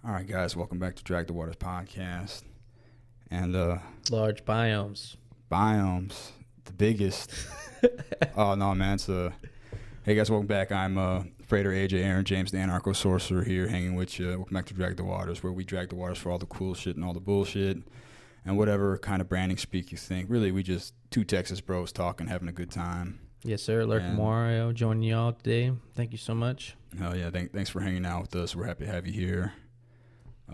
All right, guys, welcome back to Drag the Waters podcast. And Large biomes. biomes, the biggest. Oh no, man! Hey guys, welcome back. I'm Freighter AJ Aaron James, the Anarcho Sorcerer here, hanging with you. Welcome back to Drag the Waters, where we drag the waters for all the cool shit and all the bullshit, and whatever kind of branding speak you think. Really, we just two Texas bros talking, having a good time. Yes, sir. Lurk Mario joining y'all today. Thank you so much. Hell yeah! Thanks for hanging out with us. We're happy to have you here.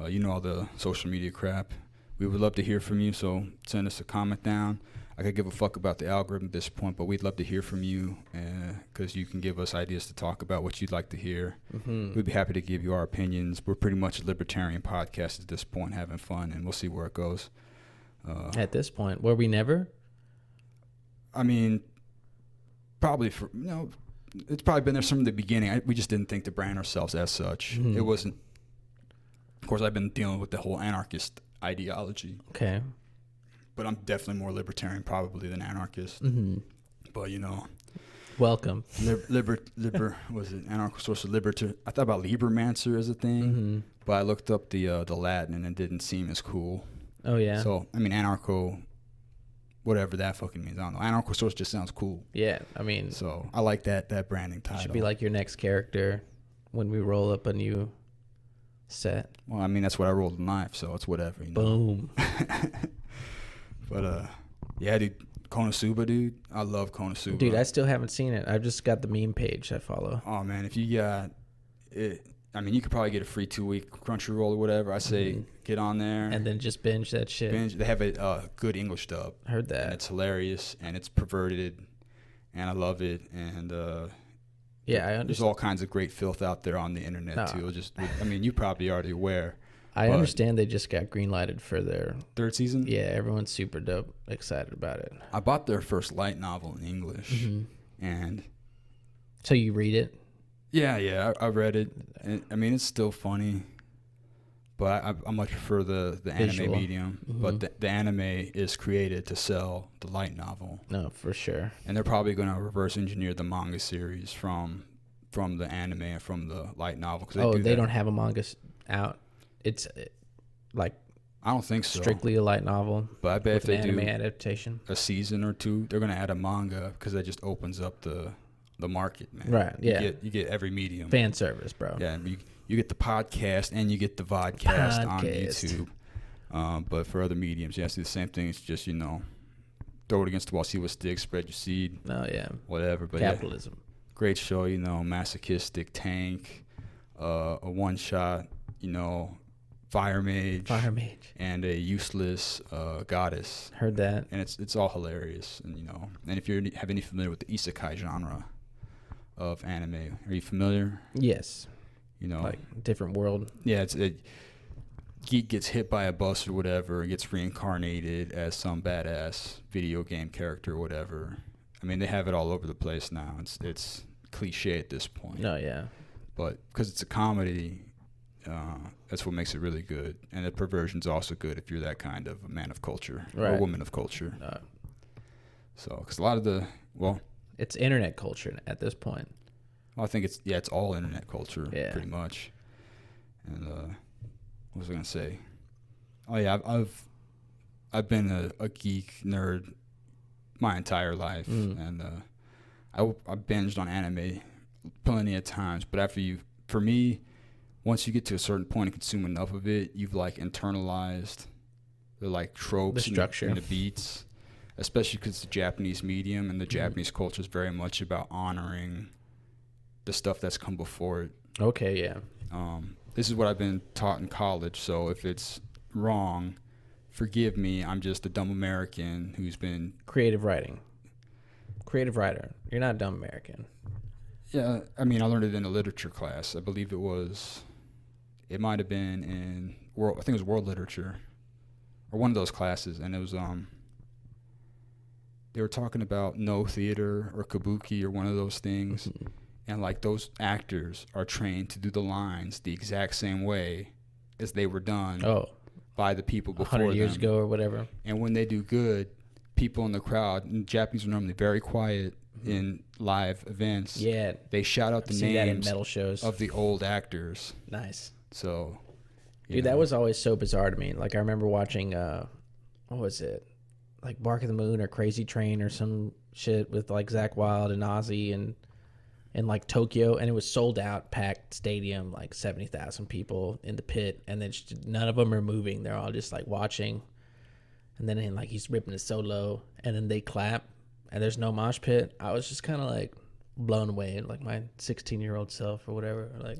You know all the social media crap. We would love to hear from you, so send us a comment down. I could give a fuck about the algorithm at this point, but we'd love to hear from you because you can give us ideas to talk about what you'd like to hear. Mm-hmm. We'd be happy to give you our opinions. We're pretty much a libertarian podcast at this point, having fun, and we'll see where it goes. At this point, were we never? I mean, probably it's probably been there from the beginning. We just didn't think to brand ourselves as such. Mm-hmm. It wasn't. Of course, I've been dealing with the whole anarchist ideology. Okay. But I'm definitely more libertarian probably than anarchist. Mm-hmm. But, you know. Welcome. Was it anarcho-social I thought about Libermancer as a thing, but I looked up the Latin and it didn't seem as cool. Oh, yeah? So, I mean, anarcho, whatever that fucking means. I don't know. Anarcho-social just sounds cool. Yeah, I mean. So, I like that branding title. Should be like your next character when we roll up a new set. Well, I mean, that's what I rolled a knife, so it's whatever. You know? Boom. But, yeah, dude, Konosuba, dude. I love Konosuba. Dude, I still haven't seen it. I've just got the meme page I follow. Oh, man, if you got it, I mean, you could probably get a free 2-week Crunchyroll or whatever. I say get on there. And then just binge that shit. They have a good English dub. Heard that. And it's hilarious, and it's perverted, and I love it, and yeah, I understand. There's all kinds of great filth out there on the internet, too. I mean, you probably already aware. I understand they just got green-lighted for their third season. Yeah, everyone's super dope, excited about it. I bought their first light novel in English, and so you read it? Yeah, I read it. And, I mean, it's still funny, but I much prefer the anime medium. But the anime is created to sell the light novel. No, for sure. And they're probably going to reverse engineer the manga series from the anime and from the light novel. They don't have a manga out. It's like I don't think so. Strictly a light novel. But I bet if they do adaptation, a season or two, they're going to add a manga because that just opens up the market, man. Right? Yeah. You get every medium. Fan service, bro. Yeah, you get the podcast and you get the vodcast on YouTube. But for other mediums, you have to do the same thing. It's just throw it against the wall, see what sticks, spread your seed. Oh yeah. Whatever. But capitalism. Yeah, great show. Masochistic tank, a one shot. Fire mage, and a useless goddess. Heard that, and it's all hilarious. And and if you have any familiar with the isekai genre of anime, are you familiar? Yes. Like different world. Yeah, geek gets hit by a bus or whatever, and gets reincarnated as some badass video game character or whatever. I mean, they have it all over the place now. It's cliche at this point. Oh yeah. But because it's a comedy. That's what makes it really good, and the perversion's also good if you're that kind of a man of culture or a woman of culture. So, because a lot of it's internet culture at this point. Well, I think it's all internet culture, pretty much. And what was I gonna say? Oh yeah, I've been a geek nerd my entire life, and I binged on anime plenty of times. But for me. Once you get to a certain point and consume enough of it, you've internalized the tropes, the structure, and the beats, especially because it's a Japanese medium and the Japanese culture is very much about honoring the stuff that's come before it. Okay, yeah. This is what I've been taught in college, so if it's wrong, forgive me. I'm just a dumb American who's been creative writer. You're not a dumb American. Yeah, I mean, I learned it in a literature class. I believe it might have been in I think it was world literature or one of those classes, and it was they were talking about no theater or kabuki or one of those things, and those actors are trained to do the lines the exact same way as they were done by the people before 100 years ago or whatever. And when they do good, people in the crowd, and Japanese are normally very quiet in live events. Yeah. They shout out the names that in metal shows of the old actors. Nice. So Dude, that was always so bizarre to me. Like, I remember watching, what was it? Like Bark of the Moon or Crazy Train or some shit with like Zach Wilde and Ozzy and like Tokyo, and it was sold out, packed stadium, like 70,000 people in the pit, and then none of them are moving. They're all just like watching, and then like he's ripping his solo, and then they clap, and there's no mosh pit. I was just kind of like blown away, like my 16-year-old self or whatever. Like,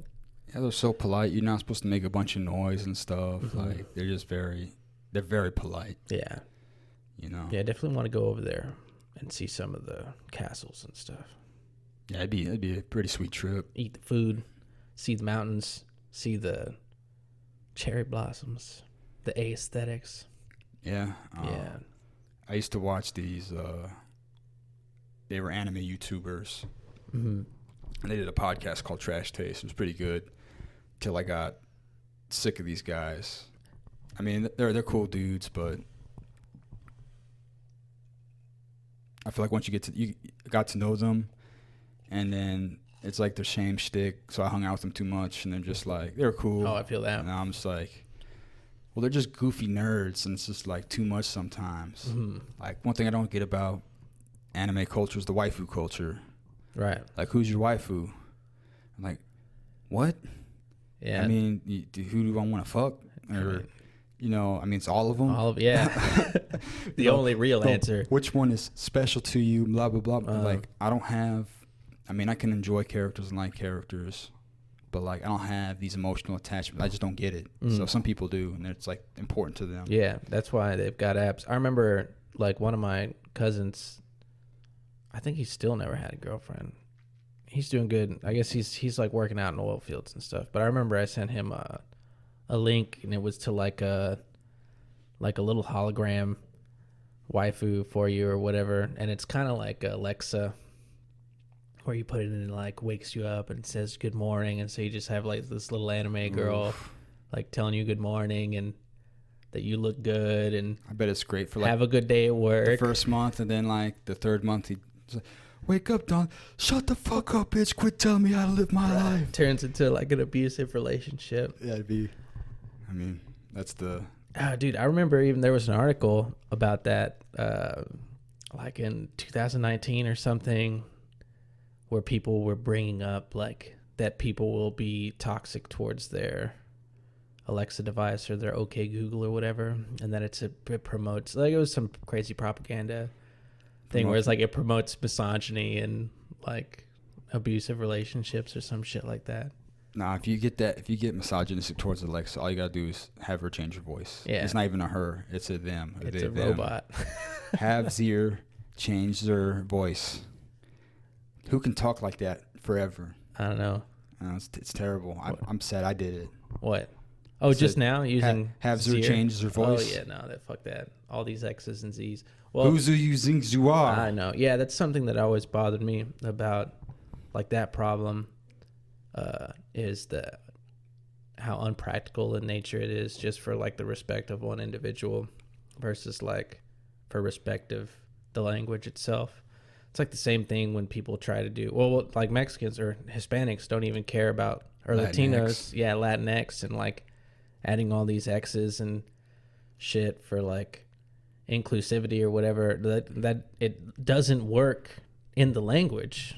yeah, they're so polite. You're not supposed to make a bunch of noise and stuff. Mm-hmm. Like they're very polite. Yeah, you know. Yeah, I definitely want to go over there and see some of the castles and stuff. Yeah, it'd be a pretty sweet trip. Eat the food, see the mountains, see the cherry blossoms, the aesthetics. Yeah. Yeah. I used to watch these. They were anime YouTubers. Mm-hmm. And they did a podcast called Trash Taste. It was pretty good. Till I got sick of these guys. I mean, they're cool dudes, but I feel like once you got to know them, and then it's like their shame shtick. So I hung out with them too much, and they're just like, they're cool. Oh, I feel that. And I'm just like, well, they're just goofy nerds, and it's just like too much sometimes. Mm-hmm. Like, one thing I don't get about anime culture is the waifu culture. Right. Like, who's your waifu? I'm like, what? Yeah. I mean, who do I want to fuck? Or, you know, I mean, it's all of them. Yeah. The only real answer. Which one is special to you? Blah, blah, blah. Like, I don't have, I mean, I can enjoy characters and like characters, but like, I don't have these emotional attachments. I just don't get it. So some people do, and it's like important to them. Yeah. That's why they've got apps. I remember like one of my cousins, I think he's still never had a girlfriend. He's doing good. I guess he's like working out in oil fields and stuff. But I remember I sent him a link, and it was to like a little hologram waifu for you or whatever. And it's kind of like Alexa, where you put it in and like wakes you up and says good morning. And so you just have like this little anime girl like telling you good morning and that you look good. And I bet it's great for like have a good day at work. The first month, and then like the third month he's like, wake up, Don. Shut the fuck up, bitch. Quit telling me how to live my life. Turns into like an abusive relationship. Yeah, I mean, that's the... dude, I remember even there was an article about that like in 2019 or something, where people were bringing up like that people will be toxic towards their Alexa device or their OK Google or whatever, and that it promotes, like, it was some crazy propaganda thing where it's like it promotes misogyny and like abusive relationships or some shit like that. Nah, if you get misogynistic towards Alexa, all you gotta do is have her change her voice. Yeah. It's not even a her, it's a them. It's a robot. Have Zier change their voice. Who can talk like that forever? I don't know. It's terrible. I'm sad I did it. What? Oh, just now using have Zier change their voice. Oh yeah, no, fuck that. All these X's and Z's. Well, who's using Zuar? I know. Yeah, that's something that always bothered me about like that problem. Is how unpractical in nature it is, just for like the respect of one individual versus like for respect of the language itself. It's like the same thing when people try to do, well, like Mexicans or Hispanics don't even care about, or Latinos, Latinx, and like adding all these X's and shit for like inclusivity or whatever, that it doesn't work in the language.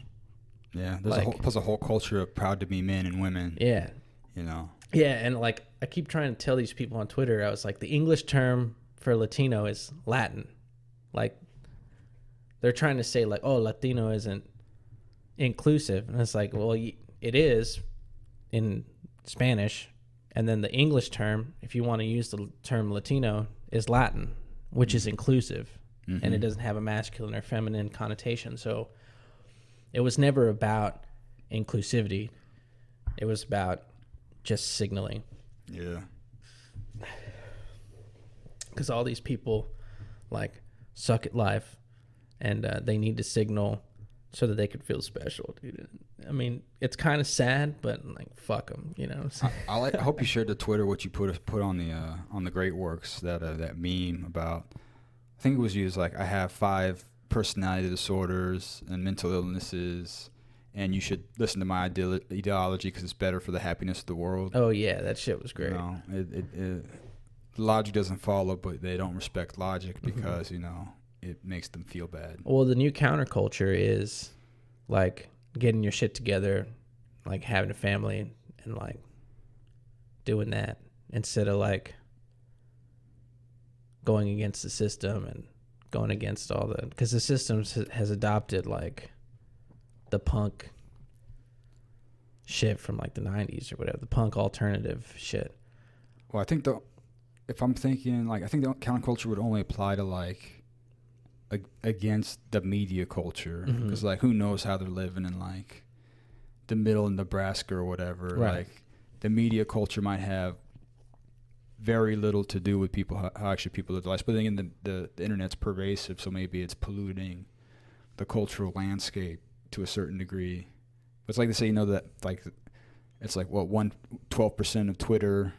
Yeah, there's a whole culture of proud to be men and women. Yeah. You know? Yeah, and like I keep trying to tell these people on Twitter, I was like, the English term for Latino is Latin. Like, they're trying to say like, oh, Latino isn't inclusive. And it's like, well, it is in Spanish. And then the English term, if you want to use the term Latino, is Latin, which is inclusive. Mm-hmm. And it doesn't have a masculine or feminine connotation. So it was never about inclusivity. It was about just signaling. Yeah. Because all these people, like, suck at life, and they need to signal so that they could feel special, dude. I mean, it's kind of sad, but, like, fuck them, you know? I hope you shared the Twitter, what you put on the Great Works, that meme about, I think it was used, like, I have 5 personality disorders and mental illnesses, and you should listen to my ideology because it's better for the happiness of the world. Oh yeah, that shit was great. You know, logic doesn't follow, but they don't respect logic because you know it makes them feel bad. Well, the new counterculture is like getting your shit together, like having a family and like doing that instead of like going against the system and going against all the, because the system has adopted like the punk shit from like the 90s or whatever, the punk alternative shit. Well, I think if I'm thinking like, I think the counterculture would only apply to like against the media culture, because like who knows how they're living in like the middle of Nebraska or whatever. Right. Like the media culture might have very little to do with people, how actually people live their lives. But then the internet's pervasive, so maybe it's polluting the cultural landscape to a certain degree. But it's like they say, you know, that like it's like what 12% of Twitter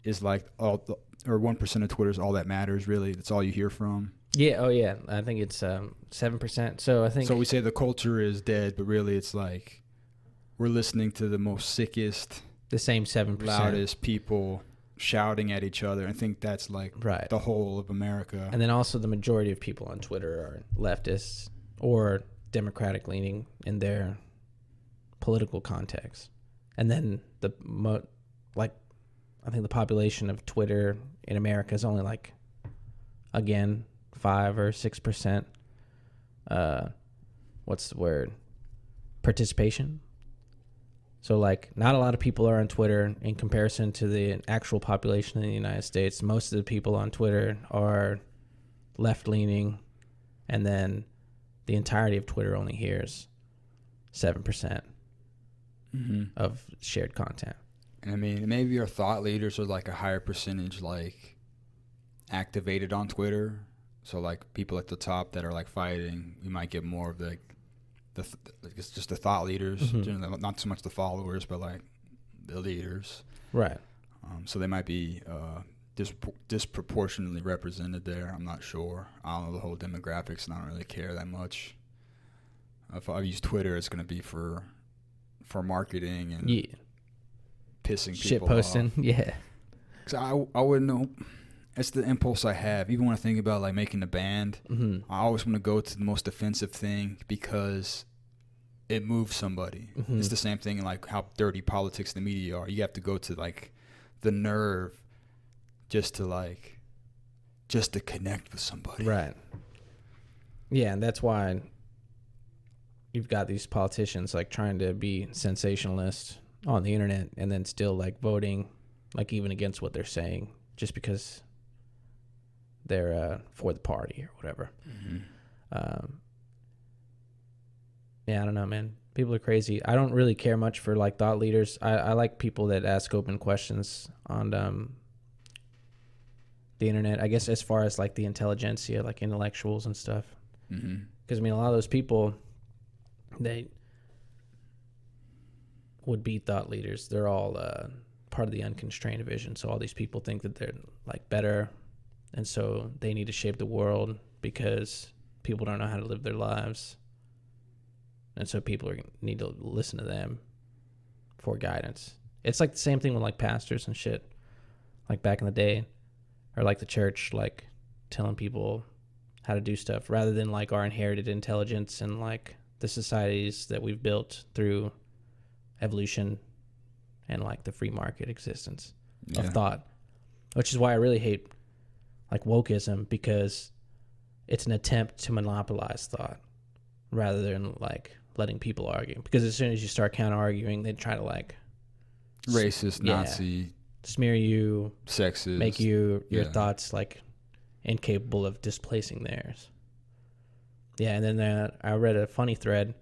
is like or 1% of Twitter is all that matters. Really, that's all you hear from. Yeah. Oh yeah. I think it's 7%. So I think. So we say the culture is dead, but really it's like we're listening to the most sickest, the same 7%, loudest people shouting at each other. I think that's like right. the whole of America. And then also the majority of people on Twitter are leftists or Democratic leaning in their political context. And then I think the population of Twitter in America is only like, again, 5 or 6%. What's the word? Participation. So like not a lot of people are on Twitter in comparison to the actual population in the United States. Most of the people on Twitter are left leaning, and then the entirety of Twitter only hears 7% of shared content. And I mean, maybe our thought leaders are like a higher percentage like activated on Twitter. So like people at the top that are like fighting, we might get more of it's just the thought leaders, not so much the followers, but like the leaders. Right. So they might be disproportionately represented there. I'm not sure. I don't know the whole demographics, and I don't really care that much. If I use Twitter, it's going to be for marketing and pissing shit people posting. off. Yeah. Because I wouldn't know. It's the impulse I have. Even when I think about like making a band, I always want to go to the most offensive thing because it moves somebody. It's the same thing in like how dirty politics and the media are. You have to go to like the nerve just to connect with somebody. Right. Yeah, and that's why you've got these politicians like trying to be sensationalist on the internet and then still like voting like even against what they're saying just because they're for the party or whatever. Yeah, I don't know, man. People are crazy. I don't really care much for like thought leaders. I like people that ask open questions on the internet, I guess, as far as like the intelligentsia, like intellectuals and stuff. Because I mean, a lot of those people, they would be thought leaders. They're all part of the unconstrained vision. So all these people think that they're like better, and so they need to shape the world because people don't know how to live their lives, and so people need to listen to them for guidance. It's like the same thing with like pastors and shit, like back in the day, or like the church, like telling people how to do stuff rather than like our inherited intelligence and like the societies that we've built through evolution and like the free market existence of thought, which is why I really hate like wokeism, because it's an attempt to monopolize thought rather than like letting people argue. Because as soon as you start counter arguing, they try to like racist, Nazi, smear you, sexist, make your thoughts like incapable of displacing theirs. Yeah, and then I read a funny thread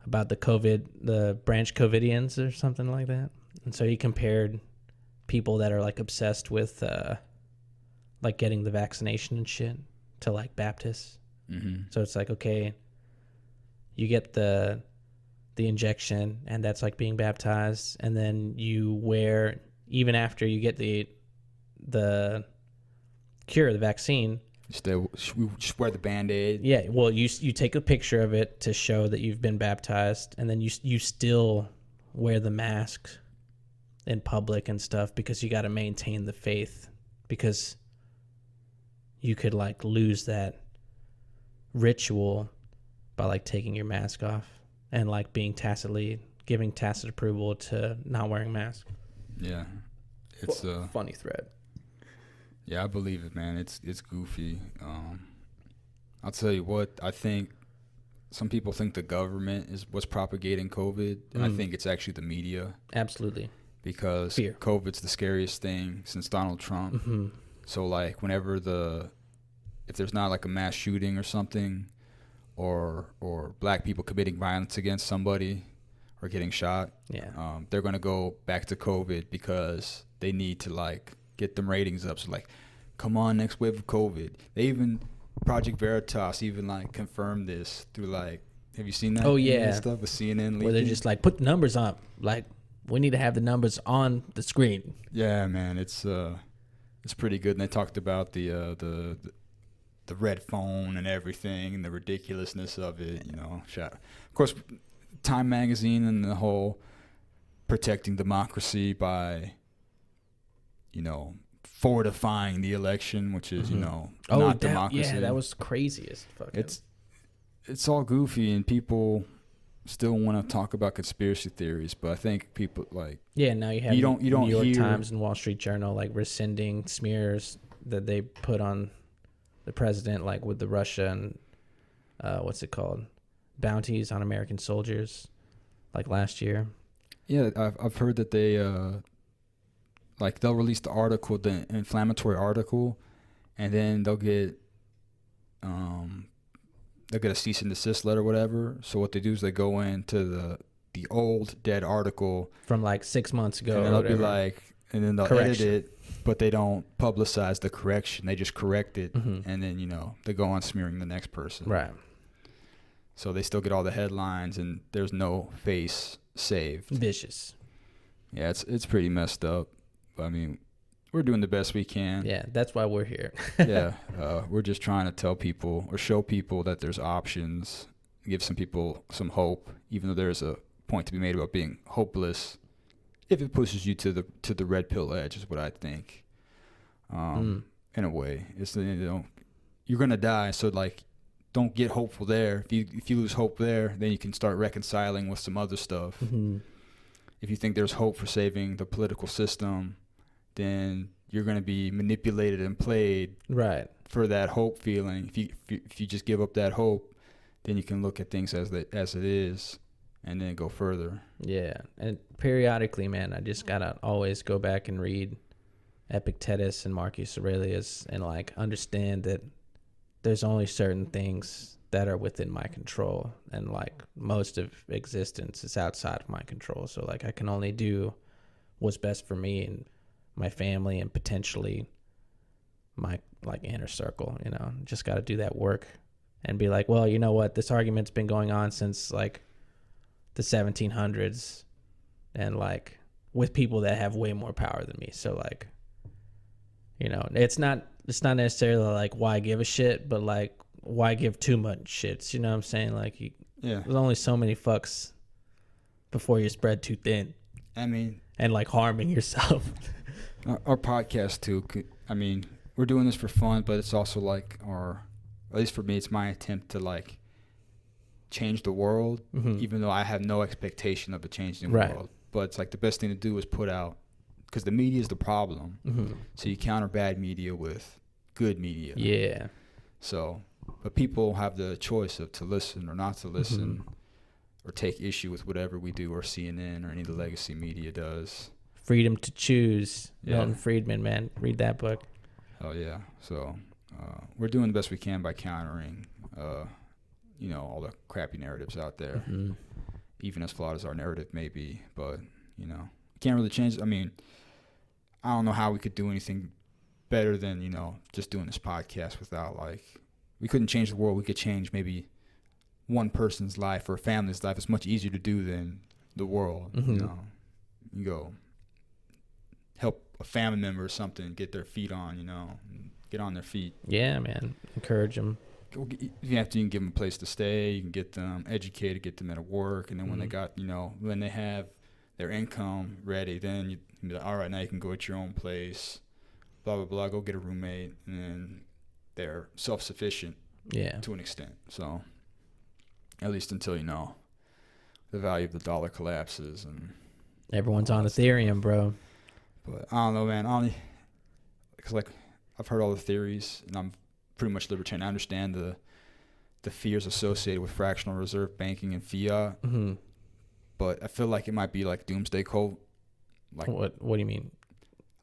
about the branch Covidians or something like that. And so he compared people that are like obsessed with like getting the vaccination and shit to like Baptists. So it's like, okay, you get the injection and that's like being baptized, and then you wear, even after you get the cure, the vaccine, Just wear the Band-Aid. Yeah, well, you take a picture of it to show that you've been baptized, and then you still wear the mask in public and stuff because you got to maintain the faith, because you could like lose that ritual by like taking your mask off and like being giving tacit approval to not wearing mask. Yeah, it's a funny thread. Yeah, I believe it, man. It's goofy. I'll tell you what, I think some people think the government is what's propagating COVID, and I think it's actually the media. Absolutely. Because fear. COVID's the scariest thing since Donald Trump. Mm-hmm. So like whenever if there's not like a mass shooting or something, or black people committing violence against somebody or getting shot, they're gonna go back to COVID because they need to like get them ratings up. So like, come on, next wave of COVID. They even Project Veritas even like confirmed this through like, have you seen that? Oh yeah, stuff with CNN leaking? Where they're just like, put the numbers up. Like, we need to have the numbers on the screen. Yeah, man, it's pretty good. And they talked about the red phone and everything and the ridiculousness of it. You know, of course, Time Magazine and the whole protecting democracy by, you know, fortifying the election, which is, you know, not democracy. Yeah, that was crazy as fuck. It's all goofy, and people still want to talk about conspiracy theories, but I think people like now you have you don't New York hear Times and Wall Street Journal like rescinding smears that they put on the president, like with the Russia and what's it called, bounties on American soldiers, like last year. Yeah, I've heard that they like they'll release the article, the inflammatory article, and then they'll get a cease and desist letter or whatever. So what they do is they go into the old dead article from like 6 months ago, and they'll be like, and then they'll edit it, but they don't publicize the correction. They just correct it, and then, you know, they go on smearing the next person. Right. So they still get all the headlines, and there's no face saved. Vicious. Yeah, it's pretty messed up. But I mean, we're doing the best we can. Yeah, that's why we're here. Yeah, we're just trying to tell people or show people that there's options, give some people some hope, even though there's a point to be made about being hopeless. If it pushes you to the red pill edge, is what I think. In a way, it's, you know, you're gonna die, so like, don't get hopeful there. If you lose hope there, then you can start reconciling with some other stuff. Mm-hmm. If you think there's hope for saving the political system, then you're going to be manipulated and played for that hope feeling. If you just give up that hope, then you can look at things as it is, and then go further. Yeah, and periodically, man, I just gotta always go back and read Epictetus and Marcus Aurelius and like understand that there's only certain things that are within my control, and like most of existence is outside of my control. So like I can only do what's best for me and my family and potentially my like inner circle, you know. Just got to do that work and be like, well, you know what, this argument's been going on since like the 1700s, and like with people that have way more power than me. So like, you know, it's not necessarily like why give a shit, but like why give too much shits, you know what I'm saying? Like there's only so many fucks before you spread too thin. I mean, and like harming yourself. Our podcast too, I mean, we're doing this for fun, but it's also like at least for me, it's my attempt to like change the world, even though I have no expectation of a changing world. But it's like the best thing to do is put out, because the media is the problem. So you counter bad media with good media. Yeah. So, but people have the choice of to listen or not to listen, or take issue with whatever we do, or CNN or any of the legacy media does. Freedom to Choose. Yeah. Milton Friedman, man. Read that book. Oh, yeah. So we're doing the best we can by countering, you know, all the crappy narratives out there, even as flawed as our narrative may be. But, you know, can't really change. I mean, I don't know how we could do anything better than, you know, just doing this podcast without, like, we couldn't change the world. We could change maybe one person's life or a family's life. It's much easier to do than the world, you know. You go help a family member or something get their feet on, you know, and get on their feet. Yeah, man. Encourage them. You have to even give them a place to stay. You can get them educated, get them at work, and then when they got, when they have their income ready, then you be like, all right, now you can go at your own place, blah, blah, blah, go get a roommate, and then they're self-sufficient to an extent. So at least until, the value of the dollar collapses. And everyone's on Ethereum, bro. But I don't know, man. Because, like, I've heard all the theories, and I'm pretty much libertarian. I understand the fears associated with fractional reserve banking and fiat, but I feel like it might be like doomsday code. Like what do you mean?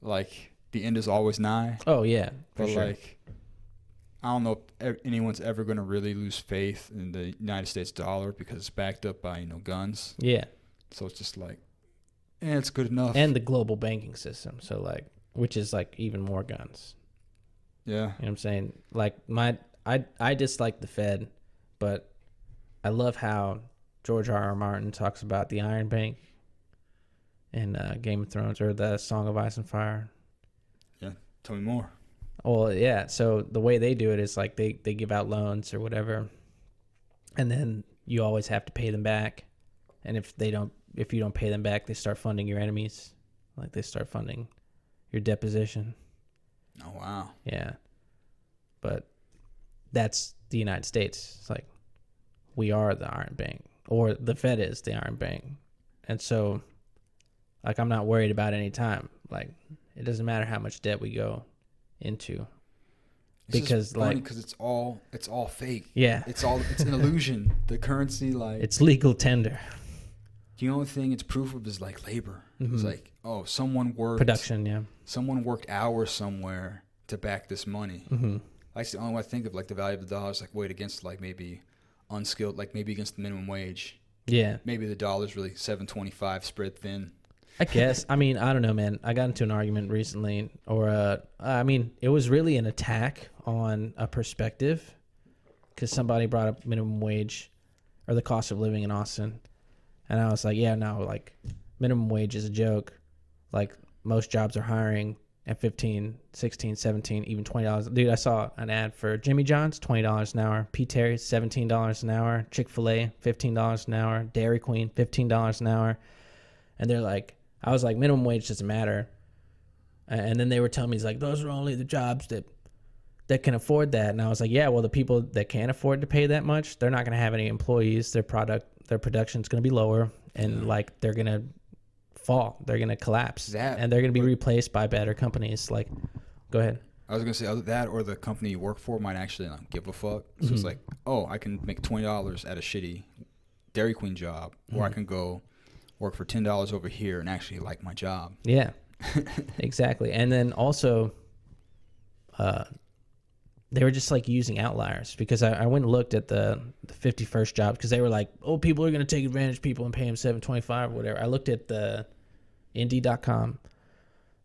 Like the end is always nigh. Oh yeah, but sure. Like I don't know if anyone's ever going to really lose faith in the United States dollar because it's backed up by guns. Yeah. So it's just like, it's good enough. And the global banking system, so like, which is like even more guns. Yeah. You know what I'm saying? Like I dislike the Fed, but I love how George R.R. Martin talks about the Iron Bank in Game of Thrones or the Song of Ice and Fire. Yeah. Tell me more. Well, yeah. So the way they do it is like they give out loans or whatever, and then you always have to pay them back. And if you don't pay them back, they start funding your enemies. Like they start funding your deposition. Oh, wow. Yeah. But that's the United States. It's like we are the Iron Bank, or the Fed is the Iron Bank. And so, like, I'm not worried about any time. Like, it doesn't matter how much debt we go into. Because it's all fake. Yeah. It's an illusion. The currency, like, it's legal tender. The only thing it's proof of is like labor. Mm-hmm. It's like, someone worked production, yeah. Someone worked hours somewhere to back this money. Mm-hmm. That's the only way I think of, like, the value of the dollar is like weighed against, like, maybe unskilled, like maybe against the minimum wage. Yeah. Maybe the dollar's really $7.25 spread thin. I guess. I mean, I don't know, man. I got into an argument recently, it was really an attack on a perspective because somebody brought up minimum wage or the cost of living in Austin. And I was like, yeah, no, like minimum wage is a joke. Like most jobs are hiring at $15, $16, $17, even $20. Dude, I saw an ad for Jimmy John's, $20 an hour. P. Terry's, $17 an hour. Chick-fil-A, $15 an hour. Dairy Queen, $15 an hour. And they're like, I was like, minimum wage doesn't matter. And then they were telling me, like, those are only the jobs that can afford that. And I was like, yeah, well, the people that can't afford to pay that much, they're not going to have any employees. Their production's going to be lower, and like they're going to fall. They're going to collapse, and they're going to be replaced by better companies. Like, go ahead. I was going to say either that or the company you work for might actually not give a fuck. So it's like, I can make $20 at a shitty Dairy Queen job, or I can go work for $10 over here and actually like my job. Yeah, exactly. And then also, they were just like using outliers because I went and looked at the 51st job because they were like, people are going to take advantage of people and pay them $7.25 or whatever. I looked at the Indeed.com,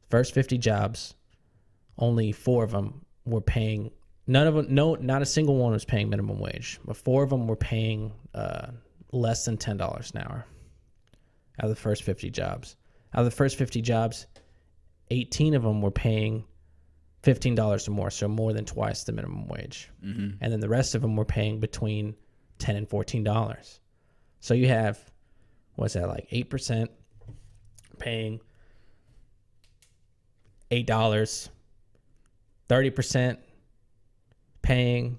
first 50 jobs, only 4 of them were paying, not a single one was paying minimum wage, but 4 of them were paying less than $10 an hour out of the first 50 jobs. Out of the first 50 jobs, 18 of them were paying $15 or more, so more than twice the minimum wage. Mm-hmm. And then the rest of them were paying between $10 and $14. So you have, what's that, like 8% paying $8, 30% paying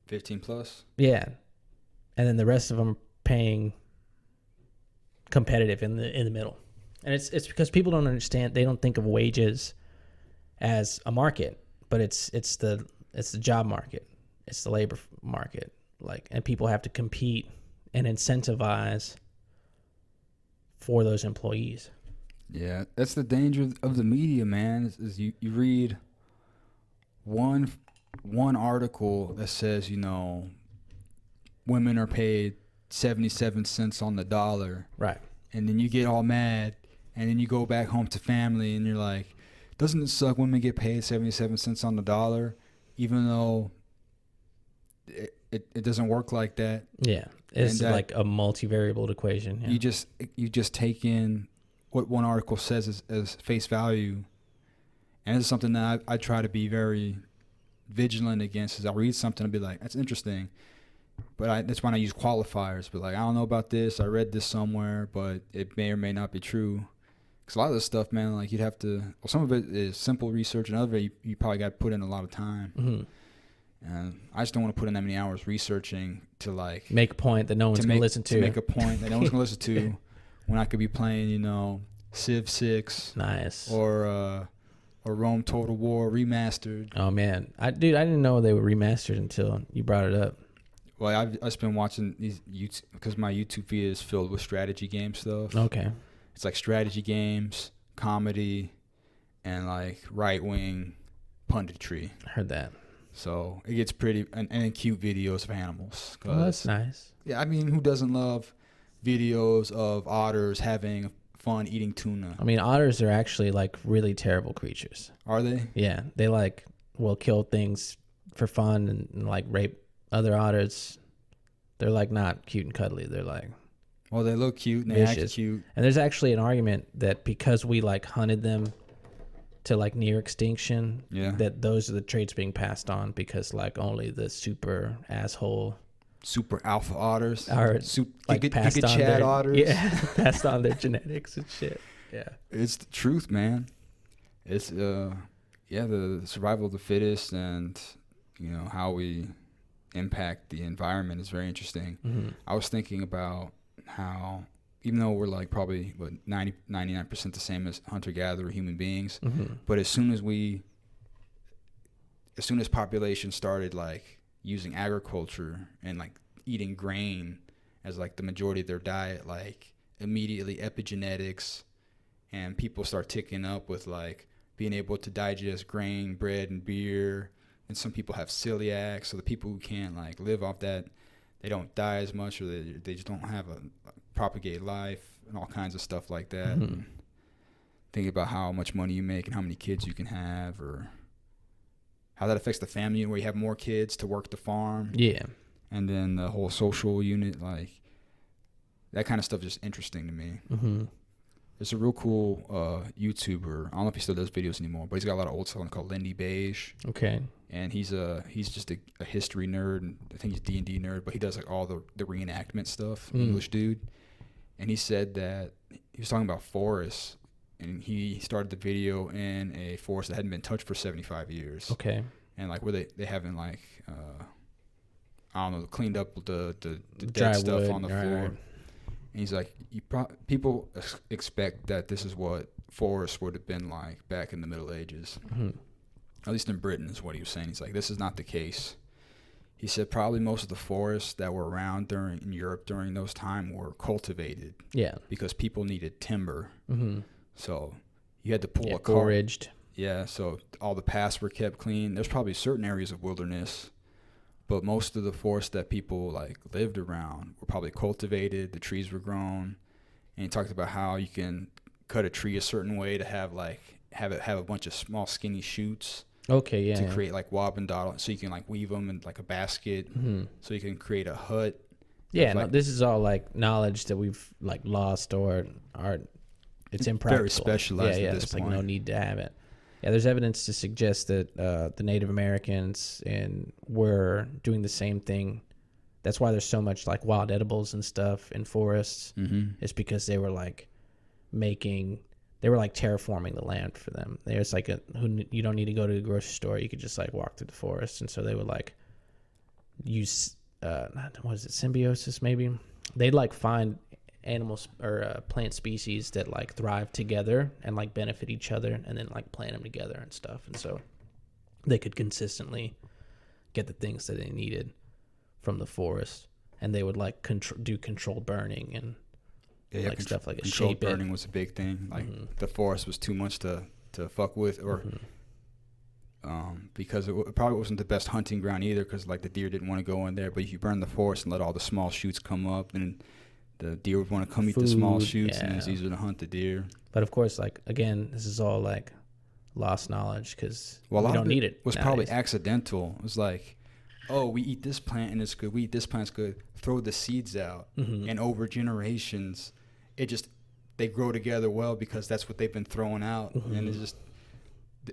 15 plus? Yeah. And then the rest of them paying competitive in the middle. And it's because people don't understand. They don't think of wages as a market, but it's the job market. It's the labor market. Like, and people have to compete and incentivize for those employees. Yeah, that's the danger of the media, man. Is you read one article that says, women are paid 77 cents on the dollar. Right. And then you get all mad. And then you go back home to family and you're like, doesn't it suck women get paid 77 cents on the dollar, even though it doesn't work like that? Yeah. It's like a multivariable equation. Yeah. You just take in what one article says as face value, And it's something that I try to be very vigilant against. Is I'll read something and be like, that's interesting. But that's when I use qualifiers. But like, I don't know about this. I read this somewhere, but it may or may not be true. Because a lot of this stuff, man, like you'd have to, well, some of it is simple research, and other of it you probably got to put in a lot of time. Mm-hmm. And I just don't want to put in that many hours researching to like make a point that no one's going to listen to. To make a point that no one's going to listen to when I could be playing, you know, Civ 6. Nice. Or Rome Total War remastered. Oh man, I didn't know they were remastered until you brought it up. Well, I've just been watching these YouTube because my YouTube feed is filled with strategy game stuff. Okay. It's like strategy games, comedy, and like right-wing punditry. I heard that. So it gets pretty and cute videos of animals. Oh, that's nice. Yeah, I mean, who doesn't love videos of otters having fun eating tuna? I mean, otters are actually like really terrible creatures. Are they? Yeah, they like will kill things for fun and like rape other otters. They're like not cute and cuddly. They're like, well, they look cute and they act cute. And there's actually an argument that because we like hunted them to like near extinction, that those are the traits being passed on because like only the super asshole, super alpha otters are like passed on their otters. Yeah, passed on their genetics and shit. Yeah, it's the truth, man. It's the survival of the fittest, and you know how we impact the environment is very interesting. Mm-hmm. I was thinking about how even though we're like probably 99% the same as hunter-gatherer human beings, mm-hmm. but as soon as population started like using agriculture and like eating grain as like the majority of their diet, like immediately epigenetics and people start ticking up with like being able to digest grain, bread, and beer. And some people have celiac, so the people who can't like live off that, they don't die as much, or they just don't have a propagated life and all kinds of stuff like that. Mm-hmm. Thinking about how much money you make and how many kids you can have, or how that affects the family where you have more kids to work the farm. Yeah. And then the whole social unit, like that kind of stuff is just interesting to me. Mm-hmm. There's a real cool YouTuber. I don't know if he still does videos anymore, but he's got a lot of old stuff called Lindy Beige. Okay. And he's just a history nerd, and I think he's D&D nerd, but he does like all the reenactment stuff. English dude. And he said that he was talking about forests, and he started the video in a forest that hadn't been touched for 75 years. Okay. And like where they haven't like I don't know, cleaned up the dead stuff wood on the floor. Right. And he's like, people expect that this is what forests would have been like back in the Middle Ages. Mm-hmm. At least in Britain is what he was saying. He's like, this is not the case. He said probably most of the forests that were around in Europe during those times were cultivated. Yeah. Because people needed timber. Mm-hmm. So you had to pull a cart. Foraged. Yeah, so all the paths were kept clean. There's probably certain areas of wilderness, but most of the forests that people like lived around were probably cultivated. The trees were grown. And he talked about how you can cut a tree a certain way to have a bunch of small skinny shoots. Okay, yeah. To create like wob and dottle, so you can like weave them in like a basket, mm-hmm. so you can create a hut. Yeah, no, this is all like knowledge that we've like lost or it's impractical. Very specialized at this point. Like no need to have it. Yeah, there's evidence to suggest that the Native Americans were doing the same thing. That's why there's so much like wild edibles and stuff in forests. Mm-hmm. It's because they were like terraforming the land for them. There's like you don't need to go to the grocery store. You could just like walk through the forest. And so they would like use, symbiosis maybe? They'd like find animals or plant species that like thrive together and like benefit each other and then like plant them together and stuff. And so they could consistently get the things that they needed from the forest. And they would like do controlled burning and stuff like controlled burning was a big thing. Like mm-hmm. the forest was too much to fuck with, or because it probably wasn't the best hunting ground either, because like the deer didn't want to go in there. But if you burn the forest and let all the small shoots come up, then the deer would want to come eat the small shoots, and it's easier to hunt the deer. But of course, like again, this is all like lost knowledge because we don't need it. Was probably accidental. It was like, oh, we eat this plant and it's good. We eat this plant's good. Throw the seeds out, mm-hmm. and over generations, they grow together well because that's what they've been throwing out, mm-hmm. and it's just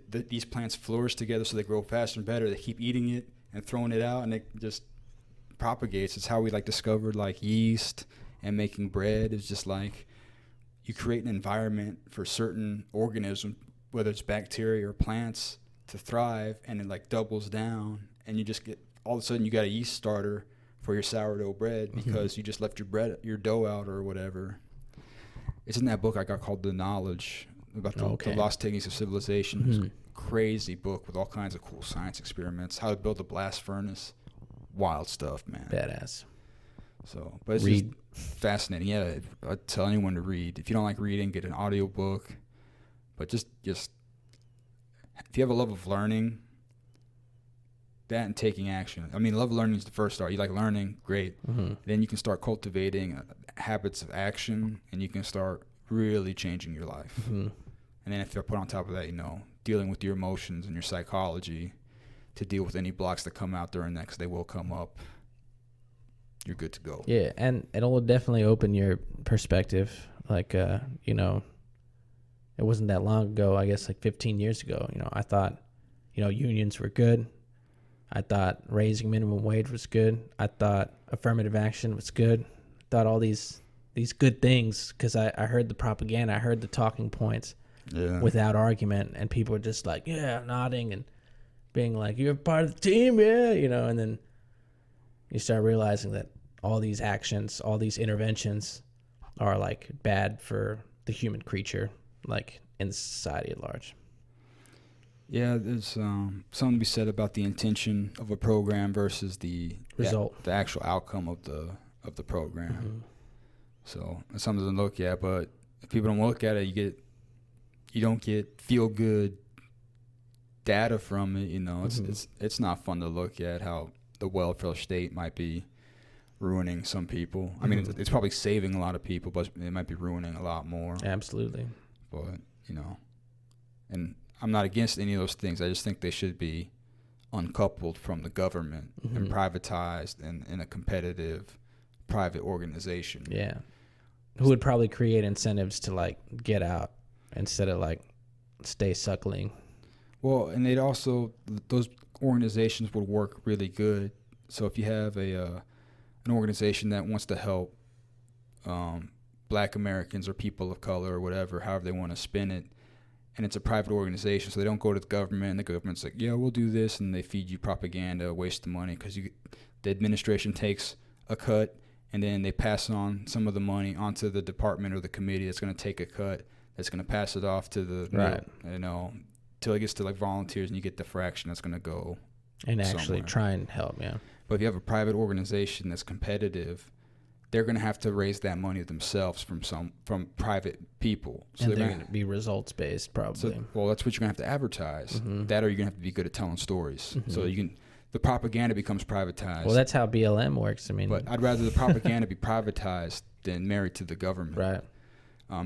these plants flourish together so they grow faster and better. They keep eating it and throwing it out, and it just propagates. It's how we like discovered like yeast and making bread. Is just like you create an environment for certain organisms, whether it's bacteria or plants, to thrive, and it like doubles down, and you just get all of a sudden you got a yeast starter for your sourdough bread because you just left your dough out or whatever. It's in that book I got called The Knowledge, about the lost techniques of civilization. It's a crazy book with all kinds of cool science experiments, how to build a blast furnace, wild stuff, man. Badass. So, but it's just fascinating. Yeah, I'd tell anyone to read. If you don't like reading, get an audiobook. But just if you have a love of learning, that and taking action. I mean, love of learning is the first start. You like learning, great. Then you can start cultivating habits of action, and you can start really changing your life. And then if you put on top of that, dealing with your emotions and your psychology to deal with any blocks that come out during that, because they will come up, you're good to go. Yeah, and it'll definitely open your perspective. Like, it wasn't that long ago, I guess like 15 years ago, I thought, unions were good. I thought raising minimum wage was good. I thought affirmative action was good. I thought all these good things, because I heard the propaganda, I heard the talking points without argument, and people were just like, yeah, nodding and being like, you're part of the team, yeah, and then you start realizing that all these actions, all these interventions are like bad for the human creature, like in society at large. Yeah, there's something to be said about the intention of a program versus the result, the actual outcome of the program. So it's something to look at, but if people don't look at it, you don't get feel good data from it. It's not fun to look at how the welfare state might be ruining some people. I mean, it's probably saving a lot of people, but it might be ruining a lot more. Absolutely. But and I'm not against any of those things. I just think they should be uncoupled from the government and privatized in a competitive private organization. Yeah. Who would probably create incentives to like get out instead of like stay suckling. Well, and they'd also, those organizations would work really good. So if you have an organization that wants to help Black Americans or people of color or whatever, however they want to spin it, and it's a private organization, so they don't go to the government, and the government's like, yeah, we'll do this, and they feed you propaganda, waste the money, because the administration takes a cut, and then they pass on some of the money onto the department or the committee that's going to take a cut, that's going to pass it off to the, till it gets to like volunteers, and you get the fraction that's going to go and actually try and help, yeah. But if you have a private organization that's competitive, they're going to have to raise that money themselves from private people. So and they're going to be results based, probably. So, well, that's what you're going to have to advertise. That, or you're going to have to be good at telling stories. So the propaganda becomes privatized. Well, that's how BLM works. I mean, but I'd rather the propaganda be privatized than married to the government, right?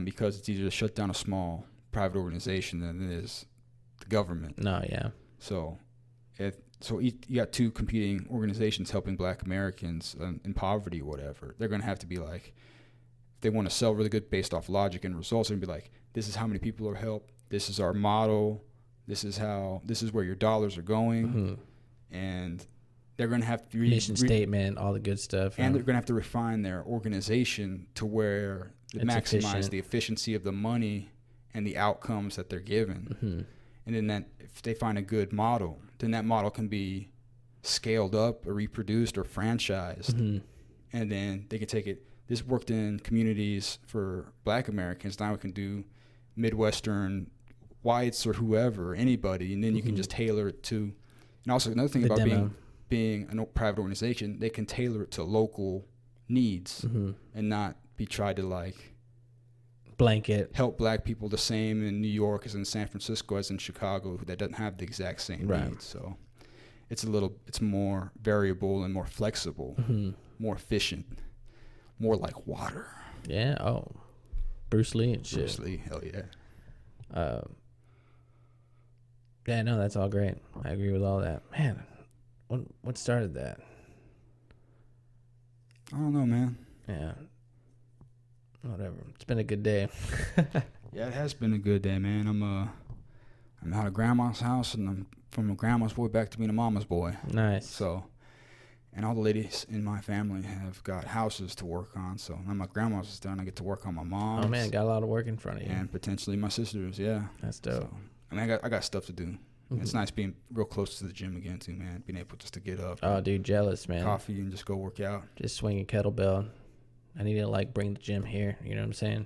Because it's easier to shut down a small private organization than it is the government. No, yeah. So you got two competing organizations helping Black Americans in poverty or whatever. They're going to have to be like, if they want to sell really good based off logic and results, they're going to be like, this is how many people are helped. This is our model. This is where your dollars are going. And they're going to have to mission statement, all the good stuff. And they're going to have to refine their organization to where they maximize the efficiency of the money and the outcomes that they're given. And then if they find a good model, then that model can be scaled up or reproduced or franchised. And then they can take it. This worked in communities for Black Americans. Now we can do Midwestern whites or whoever, anybody. And then you can just tailor it to. And also another thing about being a private organization, they can tailor it to local needs and not be tried to like blanket help Black people the same in New York as in San Francisco as in Chicago that doesn't have the exact same needs. So it's more variable and more flexible, more efficient, more like water. Yeah. Oh, Bruce Lee and shit. Bruce Lee, hell yeah. Yeah, no, that's all great. I agree with all that. Man, what started that? I don't know, man. Yeah. Whatever. It's been a good day. Yeah, it has been a good day, man. I'm out of grandma's house, and I'm from a grandma's boy back to being a mama's boy. Nice. So, and all the ladies in my family have got houses to work on. So now my grandma's is done. I get to work on my mom's. Oh man, got a lot of work in front of you. And potentially my sisters. Yeah. That's dope. So, I mean, I got stuff to do. It's nice being real close to the gym again too, man. Being able just to get up. Oh, dude, jealous, man. Coffee and just go work out. Just swing a kettlebell. I need to like bring the gym here. You know what I'm saying?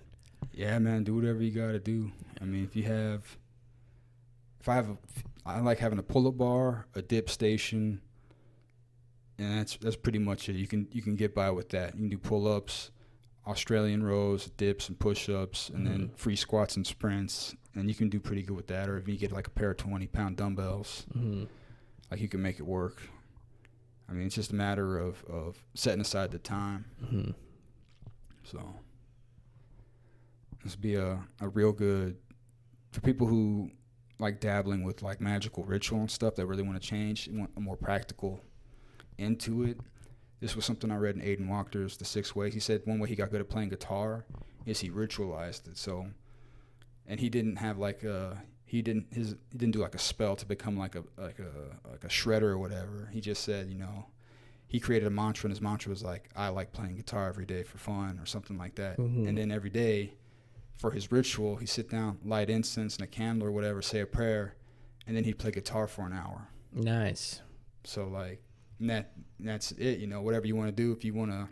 Yeah, man. Do whatever you got to do. I mean, I like having a pull-up bar, a dip station, and that's pretty much it. You can get by with that. You can do pull-ups, Australian rows, dips, and push-ups, and then free squats and sprints. And you can do pretty good with that. Or if you get like a pair of 20-pound dumbbells, like you can make it work. I mean, it's just a matter of setting aside the time. So this would be a real good for people who like dabbling with like magical ritual and stuff that really want to change, want a more practical into it. This was something I read in Aidan Walker's The 6 Ways. He said one way he got good at playing guitar is he ritualized it. So, and he didn't have like he didn't do like a spell to become like a shredder or whatever. He just said, he created a mantra, and his mantra was like, I like playing guitar every day for fun or something like that. And then every day for his ritual, he'd sit down, light incense and a candle or whatever, say a prayer, and then he'd play guitar for an hour. Nice. So like that's it, whatever you want to do. If you want to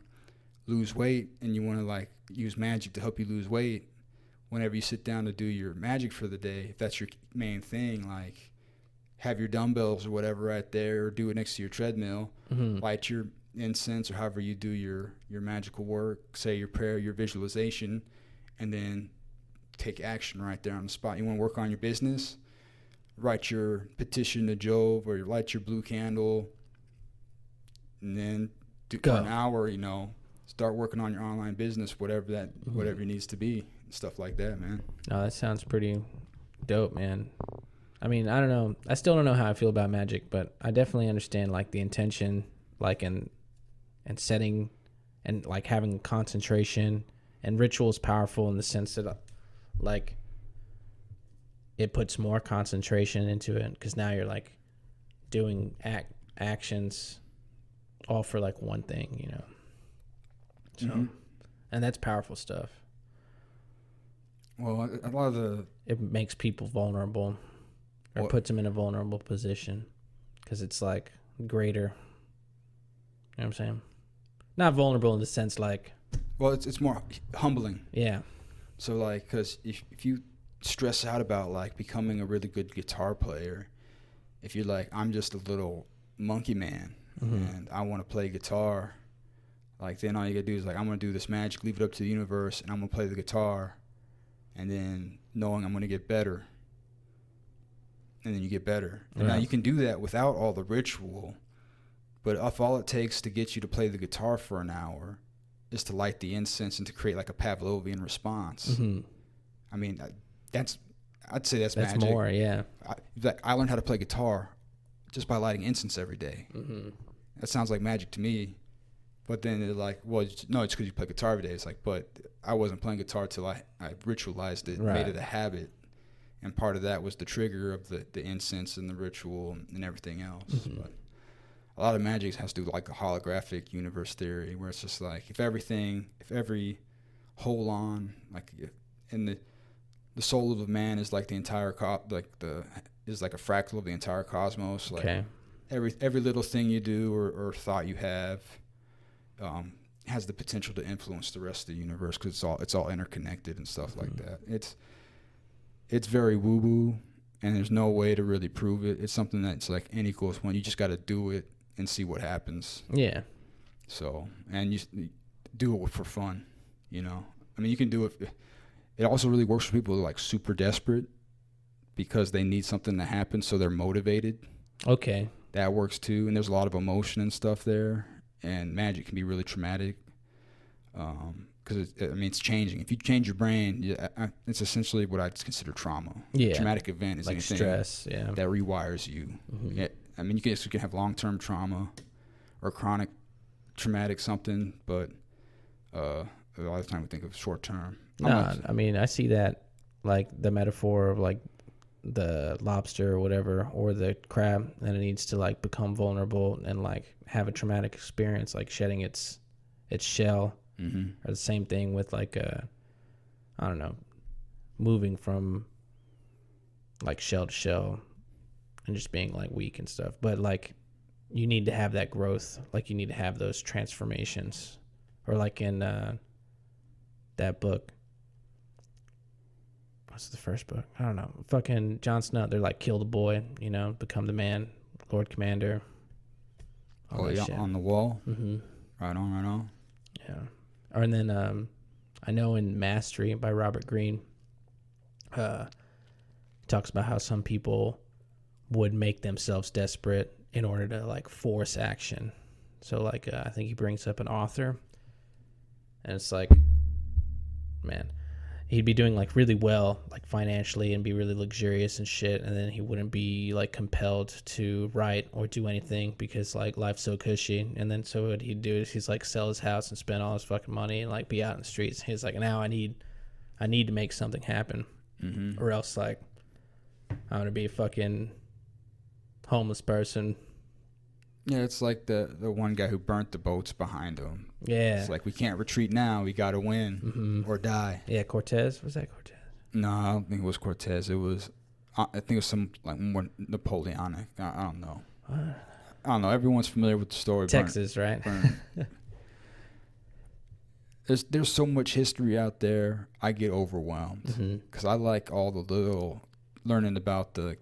lose weight and you want to like use magic to help you lose weight, whenever you sit down to do your magic for the day, if that's your main thing, like have your dumbbells or whatever right there, or do it next to your treadmill, light your incense or however you do your magical work, say your prayer, your visualization, and then take action right there on the spot. You want to work on your business, write your petition to Jove or light your blue candle, and then for an hour, start working on your online business, whatever it needs to be, and stuff like that, man. No, that sounds pretty dope, man. I mean, I don't know. I still don't know how I feel about magic, but I definitely understand like the intention, like and setting, and like having concentration. And ritual is powerful in the sense that like it puts more concentration into it, because now you're like doing actions all for like one thing, So, and that's powerful stuff. Well, a lot of it makes people vulnerable, or puts them in a vulnerable position, because it's like greater. You know what I'm saying? Not vulnerable in the sense like. Well, it's more humbling. Yeah. So like, because if you stress out about like becoming a really good guitar player, if you're like, I'm just a little monkey man and I want to play guitar, like then all you gotta do is like, I'm gonna do this magic, leave it up to the universe, and I'm gonna play the guitar, and then knowing I'm gonna get better, and then you get better. And now you can do that without all the ritual, but if all it takes to get you to play the guitar for an hour is to light the incense and to create like a Pavlovian response. I mean, I'd say that's magic. That's more, yeah. I learned how to play guitar just by lighting incense every day. That sounds like magic to me. But then they're like, well, no, it's because you play guitar every day. It's like, but I wasn't playing guitar till I ritualized it, made it a habit. And part of that was the trigger of the incense and the ritual and everything else. But a lot of magic has to do like a holographic universe theory, where it's just like if every whole on, like and the soul of a man is like the entire is like a fractal of the entire cosmos. Like every little thing you do or thought you have has the potential to influence the rest of the universe, because it's all interconnected and stuff like that. It's very woo woo, and there's no way to really prove it. It's something that's like N = 1. You just got to do it and see what happens. Yeah. So, and you do it for fun, I mean, you can do it. It also really works for people who are like super desperate because they need something to happen, so they're motivated. Okay. That works too, and there's a lot of emotion and stuff there, and magic can be really traumatic because it's changing. If you change your brain, it's essentially what I'd consider trauma. Yeah. Traumatic event is like anything stress, that rewires you. Yeah. I mean, you can have long-term trauma or chronic traumatic something, but a lot of the time we think of short-term. I mean, I see that like the metaphor of like the lobster or whatever, or the crab, and it needs to like become vulnerable and like have a traumatic experience, like shedding its shell. Mm-hmm. Or the same thing with like I don't know, moving from like shell to shell and just being like weak and stuff. But like you need to have that growth, like you need to have those transformations. Or like in that book, what's the first book? I don't know. Fucking Jon Snow, they're like kill the boy, you know, become the man, Lord Commander. Oh yeah, shit. On the wall. Mm-hmm. Right on. Yeah. Or and then I know in Mastery by Robert Greene, talks about how some people would make themselves desperate in order to like force action. So like I think he brings up an author, and it's like, man, he'd be doing like really well like financially and be really luxurious and shit, and then he wouldn't be like compelled to write or do anything because like life's so cushy. And then so what he'd do is he's like sell his house and spend all his fucking money and like be out in the streets. He's like, now I need to make something happen, or else like I'm gonna be a fucking homeless person. Yeah, it's like the one guy who burnt the boats behind him. Yeah. It's like, we can't retreat now. We got to win or die. Yeah, Cortez. Was that Cortez? No, I don't think it was Cortez. It was, I think it was some like more Napoleonic. I don't know. I don't know. Everyone's familiar with the story. Texas, right? There's so much history out there. I get overwhelmed because I like all the little learning about the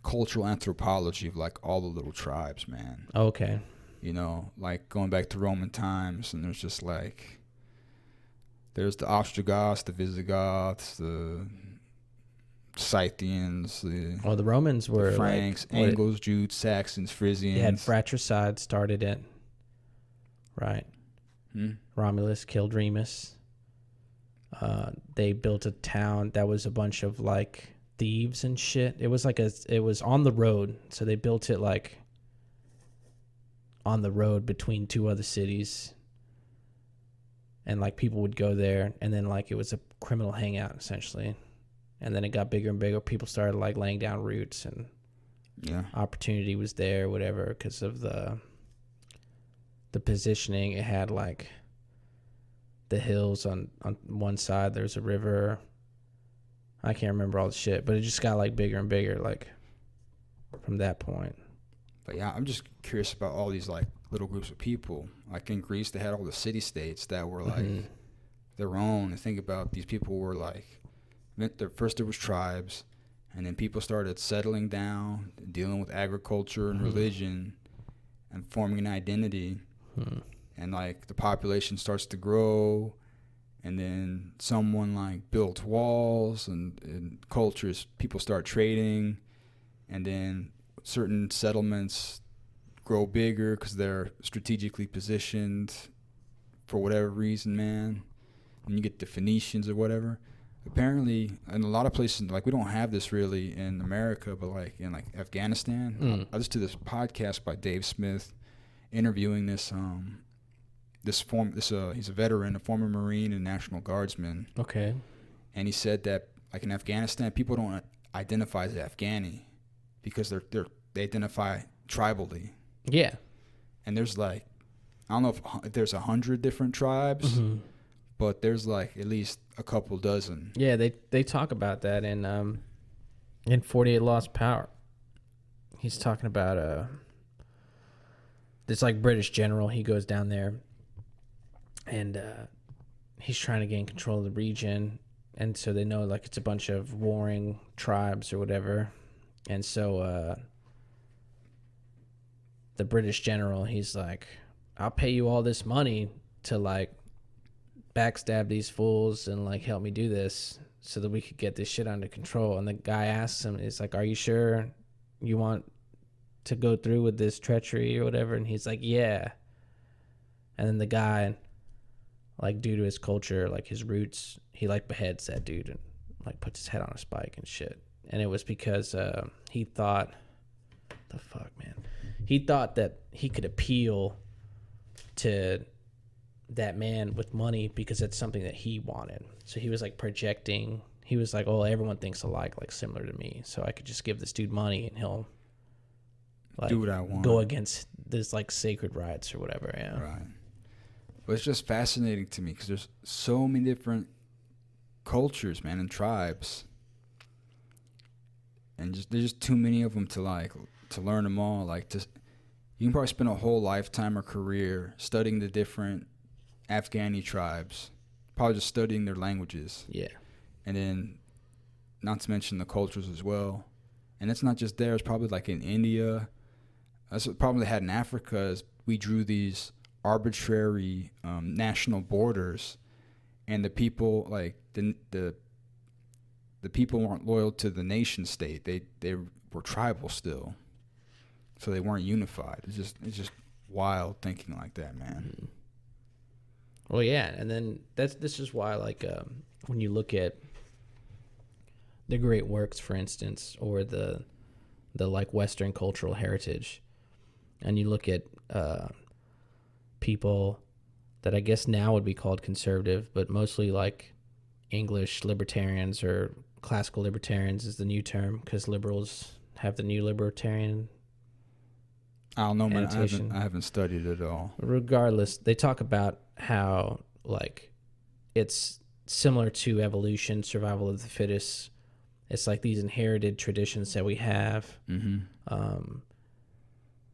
cultural anthropology of like all the little tribes, man. Okay. You know, like going back to Roman times, and there's just like, there's the Ostrogoths, the Visigoths, the Scythians, the Romans were the Franks, like, Angles, Jutes, Saxons, Frisians. They had fratricide started it, right? Romulus killed Remus. They built a town that was a bunch of like thieves and shit. It was like it was on the road, so they built it like on the road between two other cities, and like people would go there, and then like it was a criminal hangout essentially, and then it got bigger and bigger. People started like laying down roots, and opportunity was there, whatever, because of the positioning. It had like the hills on one side. There's a river. I can't remember all the shit, but it just got like bigger and bigger like from that point. But yeah, I'm just curious about all these like little groups of people. Like in Greece, they had all the city-states that were like their own. And think about these people were like, first there was tribes, and then people started settling down, dealing with agriculture and religion, and forming an identity. And like the population starts to grow, and then someone like built walls and cultures, people start trading, and then certain settlements grow bigger because they're strategically positioned for whatever reason, man. And you get the Phoenicians or whatever. Apparently, in a lot of places, like we don't have this really in America, but like in like Afghanistan, I listened to this podcast by Dave Smith interviewing this he's a veteran, a former Marine and National Guardsman. Okay. And he said that like in Afghanistan, people don't identify as Afghani because they identify tribally. Yeah. And there's like, I don't know if there's 100 different tribes, but there's like at least a couple dozen. Yeah, they talk about that in 48 Lost Power. He's talking about this like British general. He goes down there, and he's trying to gain control of the region, and so they know like it's a bunch of warring tribes or whatever, and so the British general, he's like, I'll pay you all this money to like backstab these fools and like help me do this so that we could get this shit under control. And the guy asks him, he's like, are you sure you want to go through with this treachery or whatever? And he's like, yeah. And then the guy, like due to his culture, like his roots, he like beheads that dude and like puts his head on a spike and shit. And it was because he thought, the fuck, man, he thought that he could appeal to that man with money because it's something that he wanted. So he was like projecting he was like, oh, everyone thinks alike, like similar to me, so I could just give this dude money and he'll like do what I want, go against this like sacred rights or whatever. Yeah, right. But it's just fascinating to me because there's so many different cultures, man, and tribes, and there's just too many of them to learn them all. Like, you can probably spend a whole lifetime or career studying the different Afghani tribes, probably just studying their languages. Yeah. And then, not to mention the cultures as well. And it's not just there. It's probably like in India. That's what probably had in Africa is we drew these arbitrary national borders, and the people like the people weren't loyal to the nation state. They were tribal still, so they weren't unified. It's just wild thinking like that, man. Mm-hmm. Well, yeah, and then this is why like when you look at the great works, for instance, or the like Western cultural heritage, and you look at people that I guess now would be called conservative, but mostly like English libertarians or classical libertarians is the new term because liberals have the new libertarian. I don't know, man. I haven't studied it at all. Regardless, they talk about how like it's similar to evolution, survival of the fittest. It's like these inherited traditions that we have,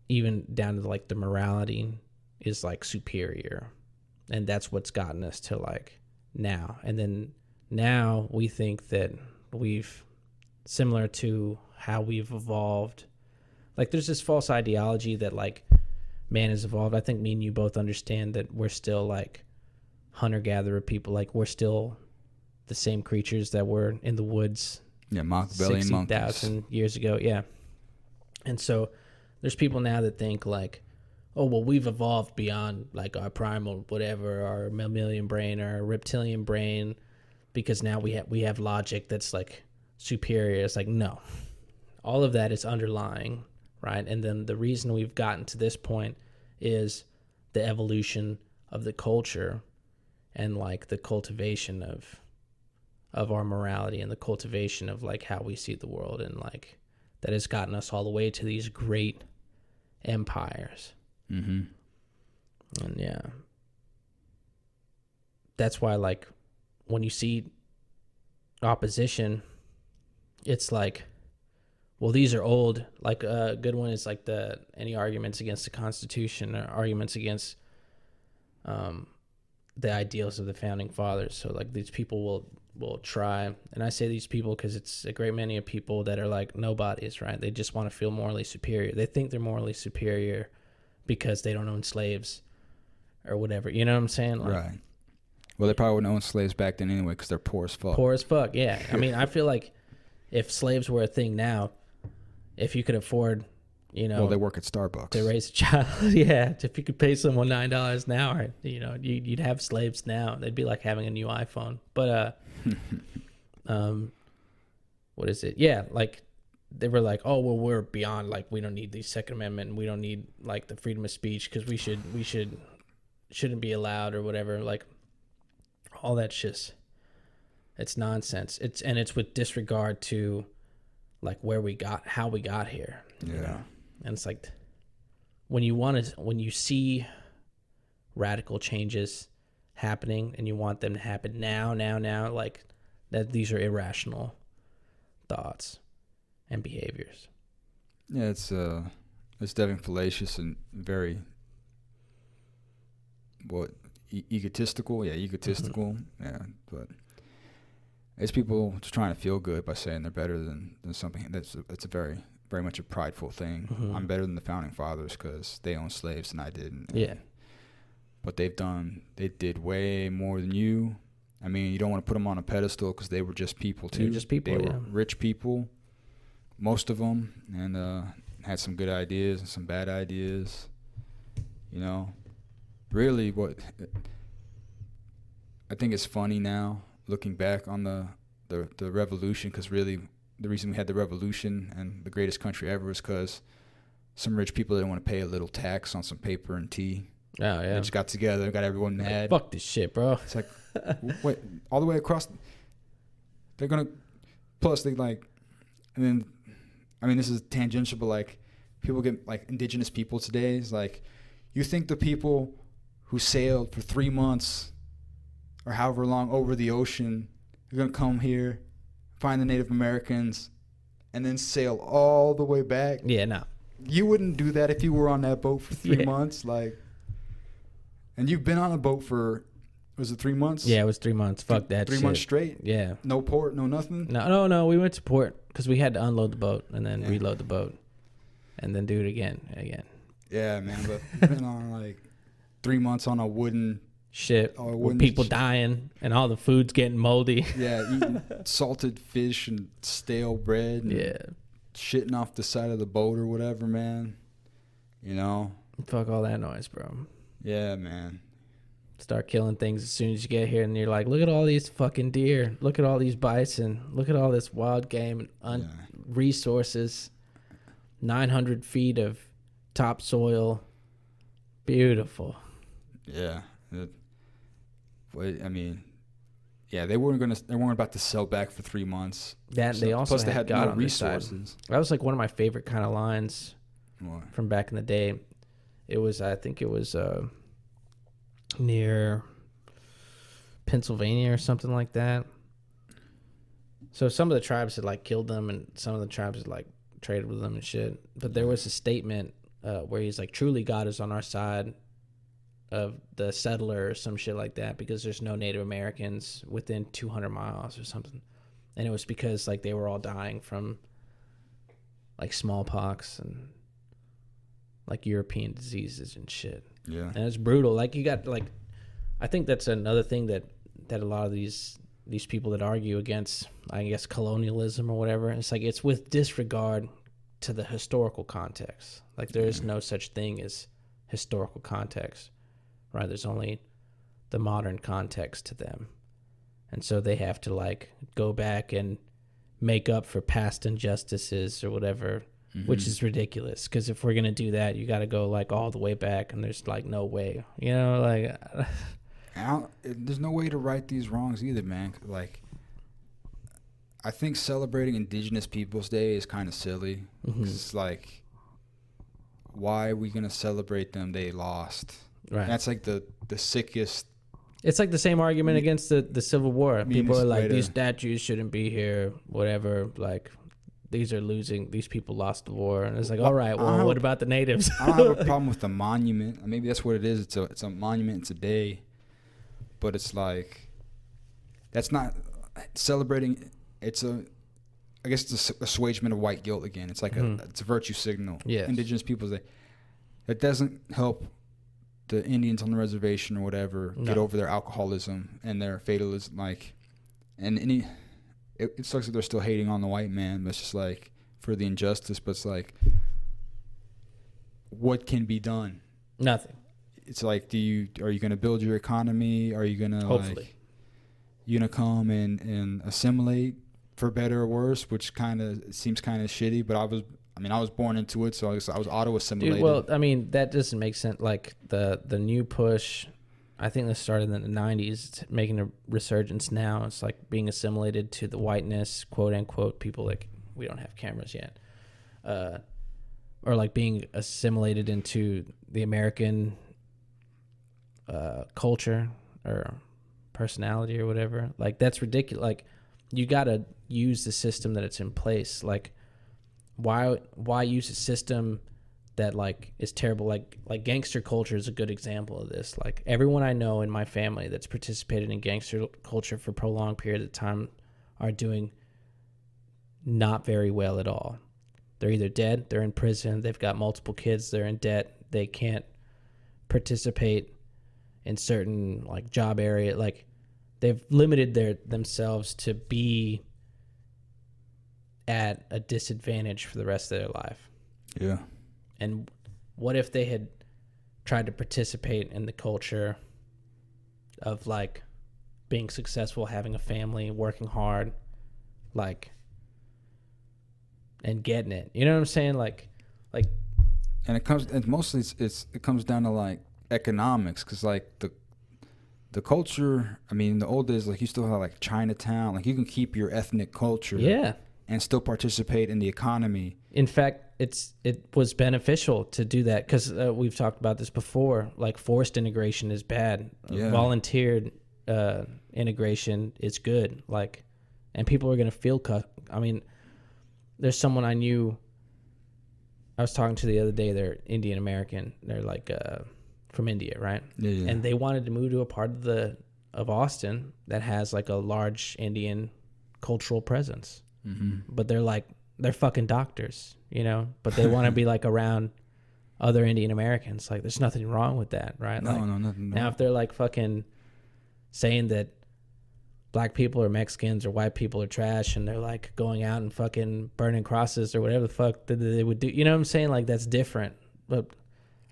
even down to like the morality is like superior, and that's what's gotten us to like now. And then now we think that we've similar to how we've evolved. Like there's this false ideology that like man has evolved. I think me and you both understand that we're still like hunter-gatherer people. Like we're still the same creatures that were in the woods. Yeah, Machiavellian monkeys. 60,000 years ago, yeah. And so there's people now that think like, oh, well, we've evolved beyond like our primal whatever, our mammalian brain or our reptilian brain, because now we have logic that's like superior. It's like, no. All of that is underlying, right? And then the reason we've gotten to this point is the evolution of the culture and like the cultivation of our morality and the cultivation of like how we see the world, and like that has gotten us all the way to these great empires. Mm-hmm. And yeah, that's why like when you see opposition, it's like, well, these are old. Like a good one is like any arguments against the Constitution or arguments against the ideals of the founding fathers. So like these people will try, and I say these people because it's a great many of people that are like nobodies, right? They just want to feel morally superior. They think they're morally superior because they don't own slaves or whatever. You know what I'm saying? Like, right. Well, they probably wouldn't own slaves back then anyway because they're poor as fuck. Poor as fuck, yeah. I mean, I feel like if slaves were a thing now, if you could afford, you know... Well, they work at Starbucks. To raise a child, yeah. If you could pay someone $9 an hour, you know, you'd have slaves now. They'd be like having a new iPhone. But, what is it? Yeah, like, they were like, oh, well, we're beyond, like, we don't need the Second Amendment, and we don't need, like, the freedom of speech because we shouldn't be allowed or whatever. Like, all that shit, it's nonsense. It's with disregard to, like, how we got here. Yeah. You know? And it's like, when you see radical changes happening and you want them to happen now, like that, these are irrational thoughts and behaviors. Yeah, it's definitely fallacious and very egotistical. Yeah, egotistical. Mm-hmm. Yeah, but it's people just trying to feel good by saying they're better than something. It's a very, very much a prideful thing. Mm-hmm. I'm better than the founding fathers because they owned slaves and I didn't. Yeah. But they did way more than you. I mean, you don't want to put them on a pedestal because they were just people too. They were rich people, most of them, and had some good ideas and some bad ideas. You know, really, what I think is funny now, looking back on the revolution, because really the reason we had the revolution and the greatest country ever was because some rich people didn't want to pay a little tax on some paper and tea. Oh, yeah. They just got together, got everyone mad. Fuck this shit, bro. It's like, wait, all the way across. they're gonna. Plus, they like, and then, I mean, this is tangential, but like, people get like indigenous people today. Is like, you think the people who sailed for 3 months or however long over the ocean are gonna come here, find the Native Americans, and then sail all the way back? Yeah, no. You wouldn't do that if you were on that boat for 3 months, like. And you've been on a boat for, was it 3 months? Yeah, it was 3 months. Fuck that 3 shit. months straight? Yeah. No port, no nothing? No. We went to port because we had to unload the boat and then reload the boat and then do it again. Yeah, man. But you've been on like 3 months on a wooden shit with people dying and all the food's getting moldy. Yeah, eating salted fish and stale bread. And shitting off the side of the boat or whatever, man. You know? Fuck all that noise, bro. Yeah, man. Start killing things as soon as you get here, and you're like, look at all these fucking deer. Look at all these bison. Look at all this wild game and resources. 900 feet of topsoil. Beautiful. Yeah. I mean, yeah, they weren't about to sell back for 3 months. That they also plus they had God no resources. That was like one of my favorite kind of lines from back in the day. It was, I think it was near Pennsylvania or something like that. So some of the tribes had like killed them, and some of the tribes had like traded with them and shit. But there was a statement where he's like, truly God is on our side of the settler or some shit like that, because there's no Native Americans within 200 miles or something. And it was because like they were all dying from like smallpox and like European diseases and shit. Yeah. And it's brutal. Like you got like, I think that's another thing that a lot of these people that argue against, I guess, colonialism or whatever, it's like it's with disregard to the historical context. Like there is no such thing as historical context, right? There's only the modern context to them. And so they have to like go back and make up for past injustices or whatever. Mm-hmm. Which is ridiculous, because if we're going to do that, you got to go like all the way back, and there's like no way, you know, like there's no way to right these wrongs either, man. Like, I think celebrating Indigenous Peoples Day is kind of silly. Mm-hmm. It's like, why are we going to celebrate them? They lost. Right. That's like the sickest. It's like the same argument against the Civil War. People are like, these statues shouldn't be here, whatever, like. These people lost the war, and it's like, all right, well, what about the natives? I don't have a problem with the monument. Maybe that's what it is. It's a monument. It's a day, but it's like, that's not celebrating. I guess it's a assuagement of white guilt again. It's like it's a virtue signal. Yeah, Indigenous Peoples Day. It doesn't help the Indians on the reservation or whatever get over their alcoholism and their fatalism, like, and any. It sucks that they're still hating on the white man, but it's just like for the injustice. But it's like, what can be done? Nothing. It's like, are you going to build your economy? Are you going to hopefully you gonna come and assimilate for better or worse? Which seems kind of shitty. But I was born into it, so I was auto assimilated. Dude, well, I mean that doesn't make sense. Like the new push. I think this started in the 90s. It's making a resurgence now. It's like being assimilated to the whiteness, quote unquote, people like, we don't have cameras yet. Or like being assimilated into the American culture or personality or whatever. Like that's ridiculous. Like you got to use the system that it's in place. Like why use a system that like is terrible? Like gangster culture is a good example of this. Like everyone I know in my family that's participated in gangster culture for a prolonged period of time are doing not very well at all. They're either dead, they're in prison, they've got multiple kids, they're in debt, they can't participate in certain like job area. Like they've limited themselves to be at a disadvantage for the rest of their life. Yeah. And what if they had tried to participate in the culture of like being successful, having a family, working hard, like, and getting it? You know what I'm saying? Like, and it comes down to like economics, because like the culture, I mean, in the old days, like, you still have, like, Chinatown. Like, you can keep your ethnic culture. Yeah. And still participate in the economy. In fact, it was beneficial to do that because we've talked about this before. Like, forced integration is bad. Yeah. Volunteered integration is good. Like, and people are going to feel I mean, there's someone I knew I was talking to the other day. They're Indian American. They're like from India, right? Yeah. And they wanted to move to a part of Austin that has like a large Indian cultural presence. Mm-hmm. But they're fucking doctors, you know. But they want to be like around other Indian Americans. Like, there's nothing wrong with that, right? No, like, nothing. Now, if they're like fucking saying that black people or Mexicans or white people are trash, and they're like going out and fucking burning crosses or whatever the fuck that they would do, you know what I'm saying? Like, that's different. But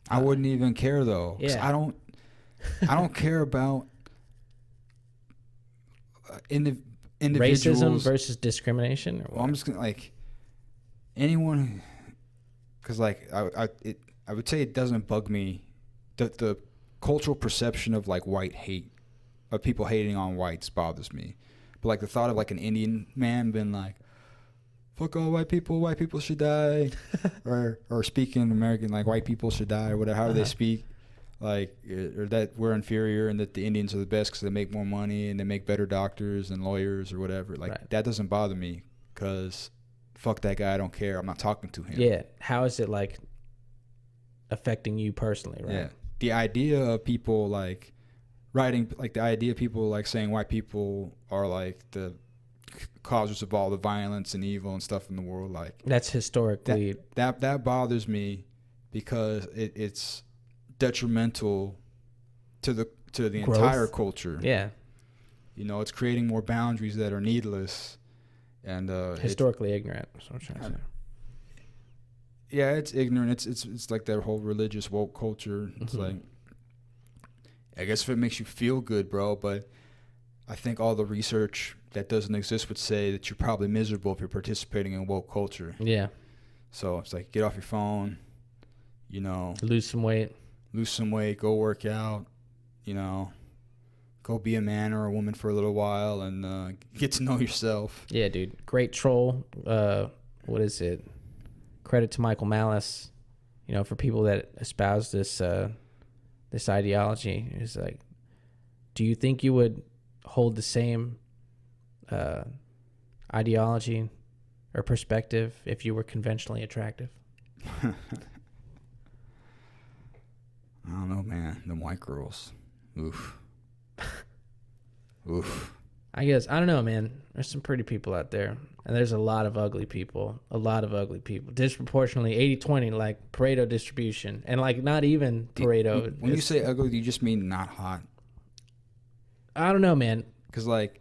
I wouldn't even care though. Yeah. I don't care about individuals. Racism versus discrimination. Or what? Well, I'm just gonna, like, anyone, because like I would say it doesn't bug me. The cultural perception of like white hate, of people hating on whites, bothers me. But like the thought of like an Indian man being like, "Fuck all white people should die," or speaking American, like, white people should die, or whatever, however they speak, like, or that we're inferior and that the Indians are the best because they make more money and they make better doctors and lawyers or whatever. Like, right. That doesn't bother me because fuck that guy. I don't care. I'm not talking to him. Yeah. How is it like affecting you personally, right? Yeah. The idea of people like writing, like the idea of people like saying white people are like the causers of all the violence and evil and stuff in the world, like, that's historically that bothers me because it's detrimental to the growth. Entire culture. Yeah, you know, it's creating more boundaries that are needless and historically ignorant. That's what I'm trying to say. Yeah, it's ignorant. It's like that whole religious woke culture. It's like, I guess if it makes you feel good, bro, but I think all the research that doesn't exist would say that you're probably miserable if you're participating in woke culture. Yeah. So it's like, get off your phone, you know. Lose some weight, go work out, you know. Go be a man or a woman for a little while and get to know yourself. Yeah, dude. Great troll. What is it? Credit to Michael Malice, you know, for people that espouse this this ideology. Is like, do you think you would hold the same ideology or perspective if you were conventionally attractive? I don't know, man. Them white girls. Oof. Oof. I guess, I don't know, man. There's some pretty people out there. And there's a lot of ugly people. Disproportionately, 80-20, like Pareto distribution. And like not even Pareto. When you say ugly, do you just mean not hot? I don't know, man. Because like,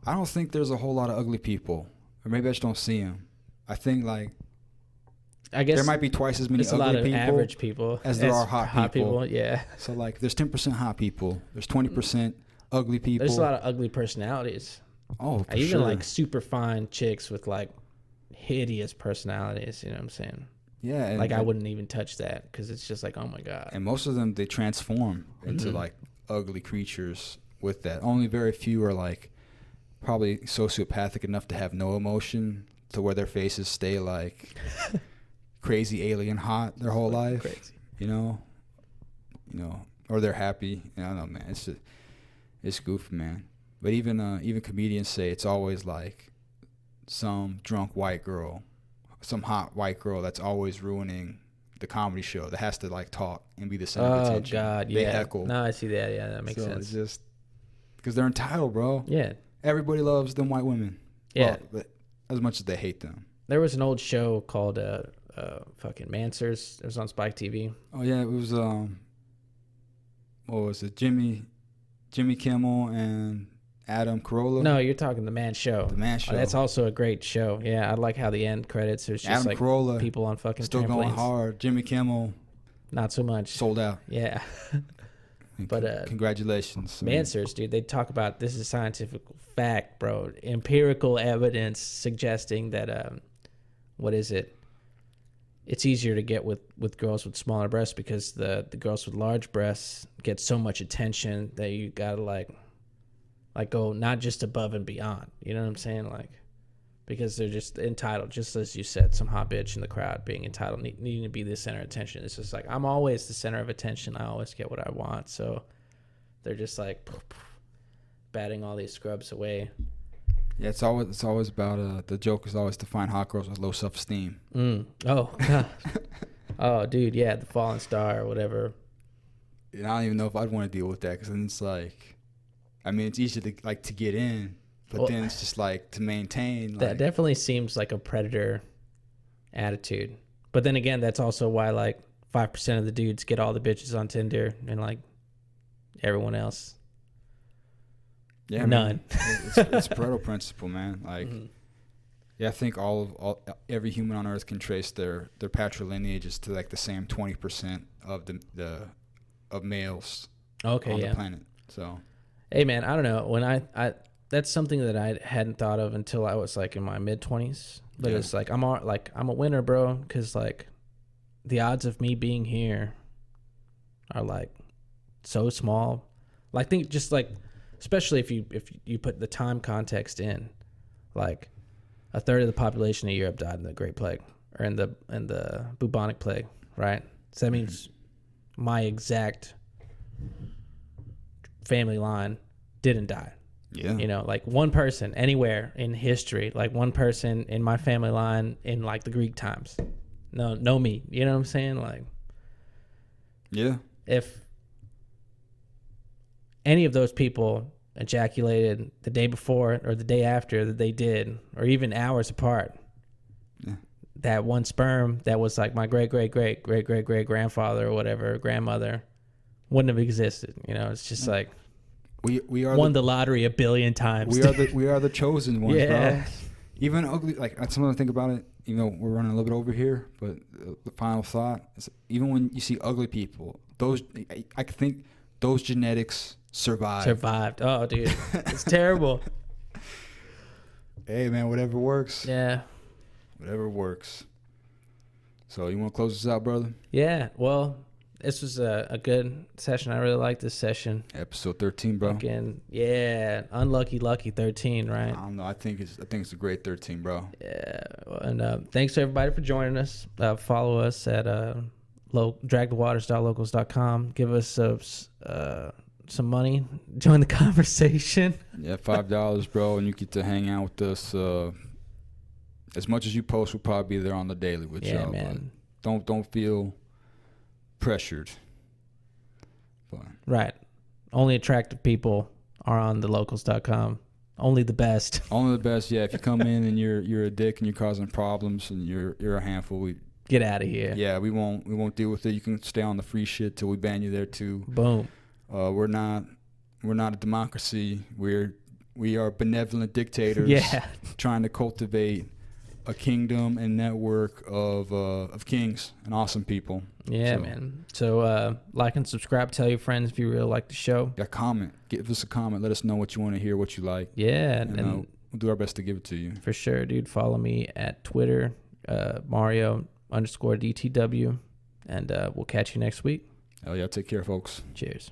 I don't think there's a whole lot of ugly people. Or maybe I just don't see them. I think like, I guess there might be twice as many ugly people, average people as there are hot people. Yeah. So like, there's 10% hot people. There's 20% ugly people. There's a lot of ugly personalities. Oh, I even like super fine chicks with like hideous personalities. You know what I'm saying? Yeah. Like I wouldn't even touch that because it's just like, oh my god. And most of them, they transform into like ugly creatures with that. Only very few are like probably sociopathic enough to have no emotion to where their faces stay like crazy alien hot their whole life. Crazy. You know, or they're happy. I don't know, man. It's goofy, man. But even comedians say it's always like some drunk white girl, some hot white girl that's always ruining the comedy show, that has to like talk and be the center of attention. Oh God, they yeah. heckle. No, I see that. Yeah, that makes sense. It's just because they're entitled, bro. Yeah. Everybody loves them white women. Yeah. Well, as much as they hate them. There was an old show called fucking Mansers. It was on Spike TV. Oh yeah, it was what was it? Jimmy Kimmel and Adam Carolla. No, you're talking The Man Show. The Man Show. Oh, that's also a great show. Yeah, I like how the end credits is just Adam like Carolla, people on fucking still trampolines. going hard. Jimmy Kimmel, not so much. Sold out. Yeah. But congratulations. Mansers, dude, they talk about, this is scientific fact, bro. Empirical evidence suggesting that what is it? it's easier to get with girls with smaller breasts because the girls with large breasts get so much attention that you gotta like go not just above and beyond. You know what I'm saying? Like, because they're just entitled, just as you said, some hot bitch in the crowd being entitled, needing to be the center of attention. It's just like, I'm always the center of attention. I always get what I want. So they're just like batting all these scrubs away. Yeah, it's always about the joke is always to find hot girls with low self-esteem. Oh, God. Oh, dude, yeah, the fallen star or whatever. And I don't even know if I'd want to deal with that, because then it's like, I mean, it's easy to get in, but then it's just like to maintain. That definitely seems like a predator attitude. But then again, that's also why like 5% of the dudes get all the bitches on Tinder and like everyone else. Yeah, none. It's Pareto principle, man. Like, yeah, I think every human on Earth can trace their patrilineages to like the same 20% of of males on the planet. So, hey, man, I don't know. When I that's something that I hadn't thought of until I was like in my mid-20s. But it's like I'm a winner, bro, because like the odds of me being here are like so small. Like, think just like, especially if you put the time context in, like a third of the population of Europe died in the Great Plague or in the bubonic plague, right? So that means my exact family line didn't die. Yeah. You know, like one person anywhere in history, like one person in my family line in like the Greek times. No me. You know what I'm saying? Like, yeah. If any of those people ejaculated the day before or the day after that they did, or even hours apart, that one sperm that was like my great-great-great-great-great-great-grandfather or whatever, grandmother, wouldn't have existed. You know, it's just like we are won the lottery a billion times. We are the chosen ones, bro. Even ugly, like some of the think about it. You know, we're running a little bit over here, but the final thought is, even when you see ugly people, I think those genetics survived. Oh, dude, it's terrible. Hey, man, whatever works. Yeah. Whatever works. So you want to close this out, brother? Yeah. Well, this was a good session. I really like this session. Episode 13, bro. Again, yeah. Lucky 13, right? I don't know. I think it's a great 13, bro. Yeah. And thanks to everybody for joining us. Follow us at dragthewaters.locals.com. Give us some money. Join the conversation. Yeah, $5, bro, and you get to hang out with us. As much as you post, we'll probably be there on the daily with y'all. Man. But don't feel pressured. But. Right. Only attractive people are on thelocals.com. Only the best. Only the best. Yeah. If you come in and you're a dick and you're causing problems and you're a handful, get out of here. Yeah, we won't deal with it. You can stay on the free shit till we ban you there too. Boom. We're not a democracy. We are benevolent dictators. Yeah. Trying to cultivate a kingdom and network of kings and awesome people. Yeah, man. So like and subscribe. Tell your friends if you really like the show. Yeah, comment. Give us a comment. Let us know what you want to hear, what you like. Yeah, and we'll do our best to give it to you. For sure, dude. Follow me at Twitter, Mario_DTW, and we'll catch you next week. Hell yeah. Take care, folks. Cheers.